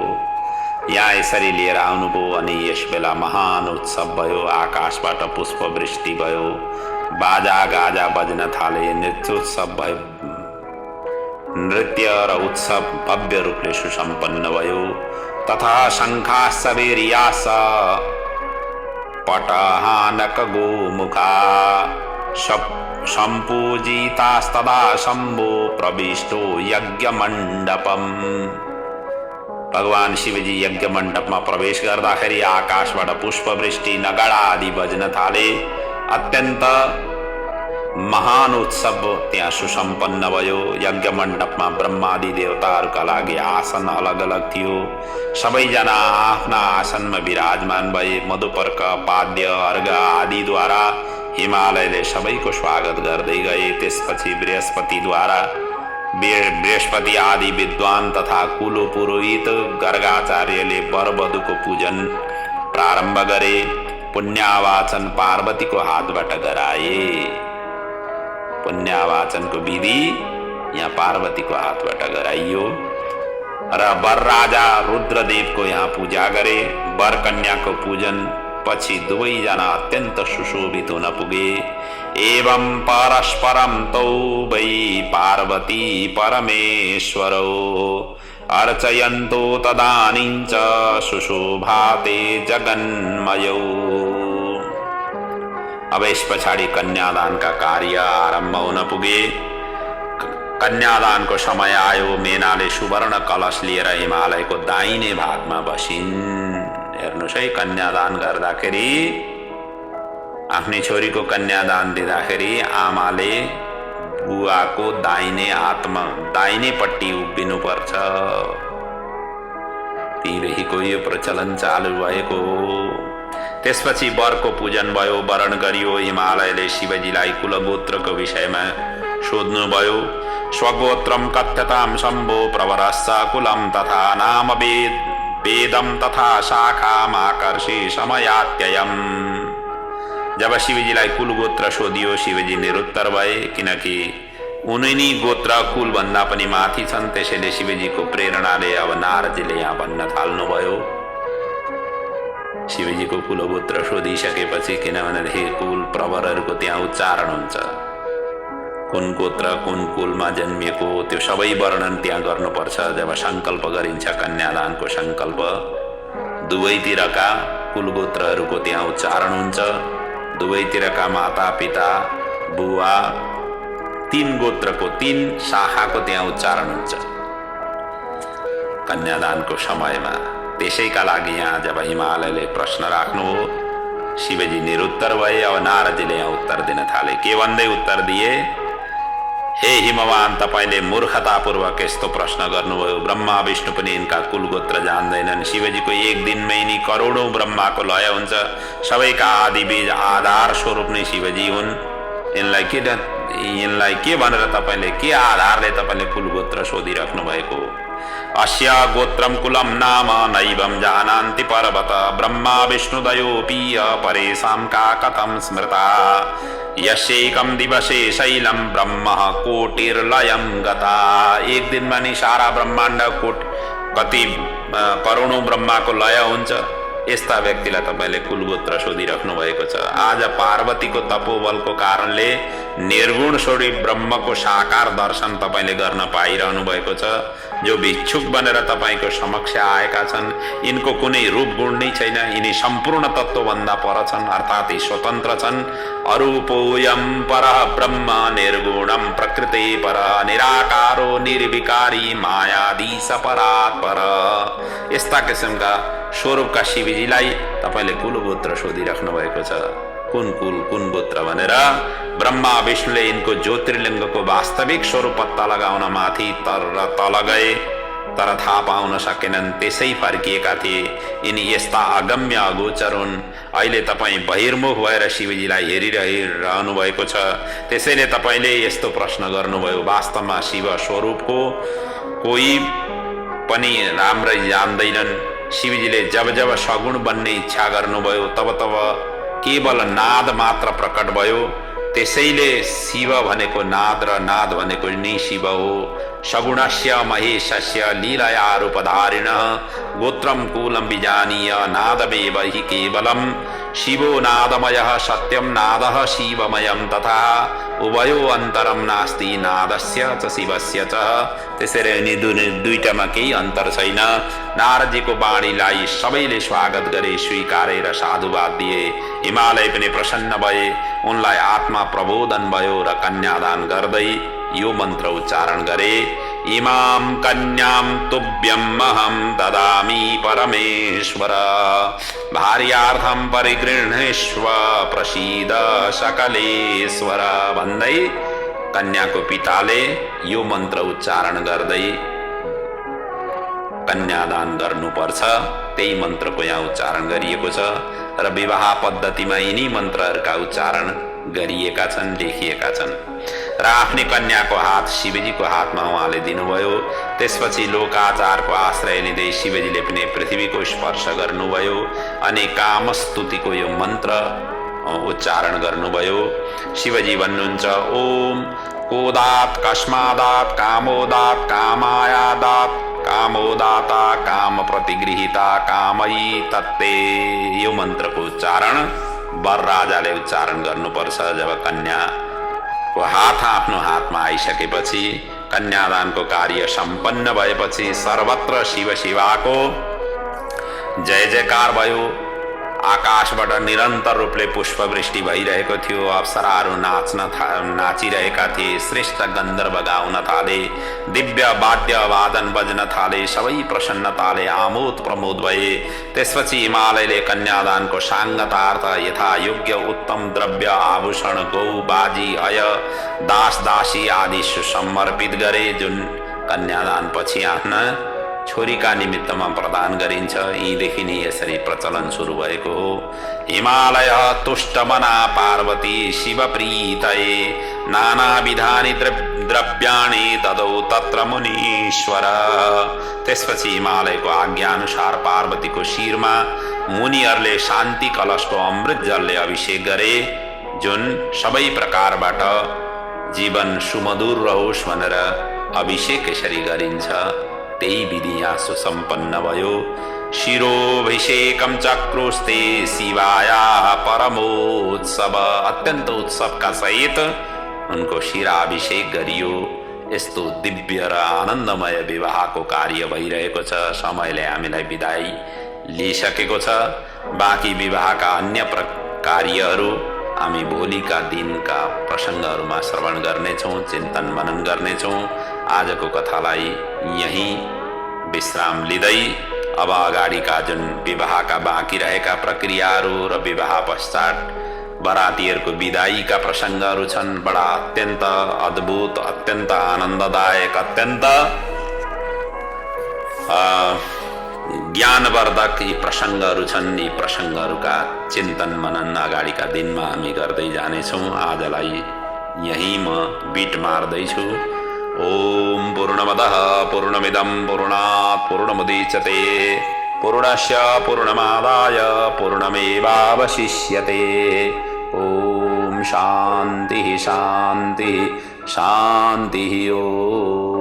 यहाँ यसरी लिएर आउनुभयो अनि यस बेला महान उत्सव भयो। आकाशबाट पुष्पवृष्टि भयो, बाजा गाजा बज्न थाले, नृत्योत्सव भयो। नृत्य र उत्सव भव्य रूपले सुसम्पन्न भयो। तथा शङ्खाश्चवेरियास पटहानक गोमुखा सम्पूजितास्तदा शम्भो प्रविष्टो यज्ञमण्डपम्। भगवान शिवजी यज्ञ मण्डपमा प्रवेश गर्दाखेरि आकाशबाट पुष्पवृष्टि नगाडा आदि बज्न थाले। अत्यन्त महान उत्सव त्यहाँ सुसम्पन्न भयो। यज्ञ मण्डपमा ब्रह्मादि देवताहरूका लागि आसन अलग अलग थियो। सबैजना आफ्ना आसनमा विराजमान भए। मधुपर्क, पाद्य, अर्घ आदिद्वारा हिमालयले सबैको स्वागत गर्दै गए। त्यसपछि बृहस्पति आदि विद्वान तथा कुल पुरोहित गर्गाचार्यले वरवधुको पूजन प्रारम्भ गरे। पुण्यावाचन पार्वतीको हातबाट गराए। पुण्यावाचनको विधि यहाँ पार्वतीको हातबाट गराइयो र वर राजा रुद्रदेवको यहाँ पूजा गरे। वर कन्याको पूजन पछि दुवैजना अत्यन्त सुशोभित हुन पुगे। एवं परस्परं तौ वै पार्वती परमेश्वरौ अर्चयन्तो तदानीं च सुशोभाते जगन्मयौ। अब यस पछाडि कन्यादानका कार्य आरम्भ हुन पुगे। कन्यादानको समय आयो। मेनाले सुवर्ण कलश लिएर हिमालयको दाहिने भागमा बसिन्। हेर्नुस् है, कन्यादान गर्दाखेरि आफ्नी छोरीको कन्यादान दिँदाखेरि आमाले बुवाको दाहिने हातमा दाहिनेपट्टि उभिनुपर्छ। तीदेखिको यो प्रचलन चालु भएको हो। त्यसपछि वरको पूजन भयो, वरण गरियो। हिमालयले शिवजीलाई कुलगोत्रको विषयमा सोध्नुभयो। स्वगोत्रम कथ्यतां शम्भो प्रवरश्च कुलं तथा नाम वेदम तथा शाखाम आकर्षि समयात्ययम्। जब शिवजीलाई कुलगोत्र सोधियो, शिवजी निरुत्तर भए, किनकि उनी गोत्र कुलभन्दा पनि माथि छन्। त्यसैले शिवजीको प्रेरणाले अब नारदजीले यहाँ भन्न थाल्नुभयो। शिवजीको कुलगोत्र सोधिसकेपछि, किनभनेदेखि कुल प्रवरहरूको त्यहाँ उच्चारण हुन्छ। कुन गोत्र कुन कुलमा जन्मिएको त्यो सबै वर्णन त्यहाँ गर्नुपर्छ। जब सङ्कल्प गरिन्छ कन्यादानको सङ्कल्प, दुवैतिरका कुलगोत्रहरूको त्यहाँ उच्चारण हुन्छ। दुवैतिरका माता पिता बुवा तीन गोत्रको तीन शाखाको त्यहाँ उच्चारण हुन्छ कन्यादानको समयमा। त्यसैका लागि यहाँ जब हिमालयले प्रश्न राख्नु हो, शिवजी निरुत्तर भए। अब नारदजीले यहाँ उत्तर दिन थाले। के भन्दै उत्तर दिए? हे हिमवान, तपाईले मूर्खतापूर्वक यस्तो प्रश्न गर्नुभयो। ब्रह्मा विष्णु पनि यिनका कुलगोत्र जान्दैनन्। शिवजीको एक दिनमै नि करोडौं ब्रह्माको लय हुन्छ। सबैका आदि बीज आधार स्वरूप नै शिवजी हुन्। यिनलाई के भनेर तपाईले, के आधारले तपाईले कुलगोत्र सोधिराख्नु भएको? अस्य गोत्रम कुलम नाम नैवं जानान्ति पर्वत ब्रह्मा विष्णुदयोऽपि परेषां का कथं स्मृता यस्यैकं दिवसे शैलं ब्रह्म कोटिर्लयं गता। एक दिनमा नि सारा ब्रह्माण्ड कति करोडौं ब्रह्माको लय हुन्छ। यस्ता व्यक्तिलाई तपाईले कुलगोत्र सोधिराख्नु भएको छ। आज पार्वतीको तपोबलको कारणले निर्गुण स्वरूप ब्रह्मको साकार दर्शन तपाईले गर्न पाइरहनु भएको छ। जो भिक्षुक बनेर तपाईको समक्ष आएका छन्, यिनको कुनै रूप गुण नै छैन। यिनी सम्पूर्ण तत्त्वभन्दा पर छन्, अर्थात् यी स्वतन्त्र छन्। अरूपोऽयं परः ब्रह्म निर्गुणं प्रकृते पर निराकारो निर्विकारी मायाधीश परात्पर। यस्ता किसिमका स्वरूपका शिवजीलाई तपाईले कुलगोत्र सोधिराख्नु भएको छ। कुन कुल कुन गोत्र भनेर ब्रह्मा विष्णुले यिनको ज्योतिर्लिङ्गको वास्तविक स्वरूप पत्ता लगाउन माथि तल गए, तर थाहा पाउन सकेनन्। त्यसै फर्किएका थिए। यिनी यस्ता अगम्य अगोचर हुन्। अहिले तपाईँ बहिर्मुख भएर शिवजीलाई हेरिरहनु भएको छ। त्यसैले तपाईले यस्तो प्रश्न गर्नुभयो। वास्तवमा शिव स्वरूपको कोही पनि राम्रै जान्दैनन्। शिवजीले जब जब सगुण बन्ने इच्छा गर्नुभयो, तब तब केवल नाद मात्र प्रकट भयो। त्यसैले शिव भनेको नाद र नाद भनेको नि शिव हो। सगुणस्य महेशस्य लीलया रूपधारिण गोत्रम कुलम विजानीय नादमेव हि केवलम शिवो नादमयः सत्यम नादः शिवमयम तथा उभयो अन्तरम नास्ति नादस्य च शिवस्य च। त्यसैले यिनी दुईटामा केही अन्तर छैन। नारदजीको वाणीलाई सबैले स्वागत गरे, स्वीकारे र साधुवाद दिए। हिमालय पनि प्रसन्न भए, उनलाई आत्मा प्रबोधन भयो र कन्यादान गर्दै यो मन्त्र उच्चारण गरे। इमाम कन्याम तुभ्यम अहम ददामि परमेश्वर भार्यार्थम परिगृह्णेष्व प्रसीद सकलेश्वर भन्दै कन्याको पिताले यो मन्त्र उच्चारण गर्दै कन्यादान गर्नुपर्छ। त्यही मन्त्रको यहाँ उच्चारण गरिएको छ र विवाह पद्धतिमा यिनी मन्त्रहरूका उच्चारण गरिएका छन्, लेखिएका छन्। र आफ्नै कन्याको हात शिवजीको हातमा उहाँले दिनुभयो। त्यसपछि लोकाचारको आश्रय लिँदै शिवजीले पनि पृथ्वीको स्पर्श गर्नुभयो अनि कामस्तुतिको यो मन्त्र उच्चारण गर्नुभयो। शिवजी भन्नुहुन्छ ओम कोदात कस्मादात कामोदात कामायादात कामोदाता काम प्रतिगृहिता कामयी तत्ते। यो मन्त्रको उच्चारण वर राजाले उच्चारण गर्नुपर्छ। जब कन्याको हात आफ्नो हातमा आइसकेपछि, कन्यादानको कार्य सम्पन्न भएपछि सर्वत्र शिव शिवाको जय जयकार भयो। आकाशबाट निरन्तर रूपले पुष्पवृष्टि भइरहेको थियो। अप्सराहरू नाचिरहेका थिए। श्रेष्ठ गन्धर्व गाउन थाले, दिव्य वाद्य वादन बज्न थाले। सबै प्रसन्नताले आमोद प्रमोद भए। त्यसपछि हिमालयले कन्यादानको साङ्गतार्थ यथा योग्य उत्तम द्रव्य आभूषण गौ बाजी अय दास दासी आदि सुसमर्पित गरे, जुन कन्यादान पछि आफ्ना छोरीका निमित्तमा प्रदान गरिन्छ। यहीँदेखि नै यसरी प्रचलन सुरु भएको हो। हिमालय तुष्टमना पार्वती शिवप्रीतये नानाविधानि द्रव्याणि ददौ तत्र मुनीश्वर। त्यसपछि हिमालयको आज्ञानुसार पार्वतीको शिरमा मुनिहरूले शान्ति कलशको अमृत जलले अभिषेक गरे, जुन सबै प्रकारबाट जीवन सुमधुर रहोस् भनेर अभिषेक यसरी गरिन्छ। त्यही विधि यहाँ सुसम्पन्न भयो। शिरोभिषेकम चक्रुस्ते शिवाया परमोत्सव। अत्यन्त उत्सवका सहित उनको शिराभिषेक गरियो। यस्तो दिव्य र आनन्दमय विवाहको कार्य भइरहेको छ। समयले हामीलाई बिदाई लिइसकेको छ। बाँकी विवाहका अन्य कार्यहरू हामी भोलिका दिनका प्रसङ्गहरूमा श्रवण गर्नेछौँ, चिन्तन मनन गर्नेछौँ। आजको कथालाई यहीं विश्राम लिँदै अब अगाडिका जुन विवाहका बाँकी रहेका प्रक्रियाहरू र विवाह पश्चात बरातीहरूको विदाईका प्रसङ्गहरू छन्, बडा अत्यन्त अद्भुत, अत्यन्त आनन्ददायक, अत्यन्त ज्ञानवर्धक यी प्रसङ्गहरू छन्। यी प्रसङ्गहरूका चिन्तन मनन अगाडिका दिनमा हामी गर्दै जानेछौँ। आजलाई यहीं म बिट मार्दैछु। ओम पूर्णमदः पूर्णमिदं पूर्णात् पूर्णमुदच्यते पूर्णस्य पूर्णमादाय पूर्णमेवावशिष्यते। ओम शान्तिः शान्तिः शान्तिः। ओम।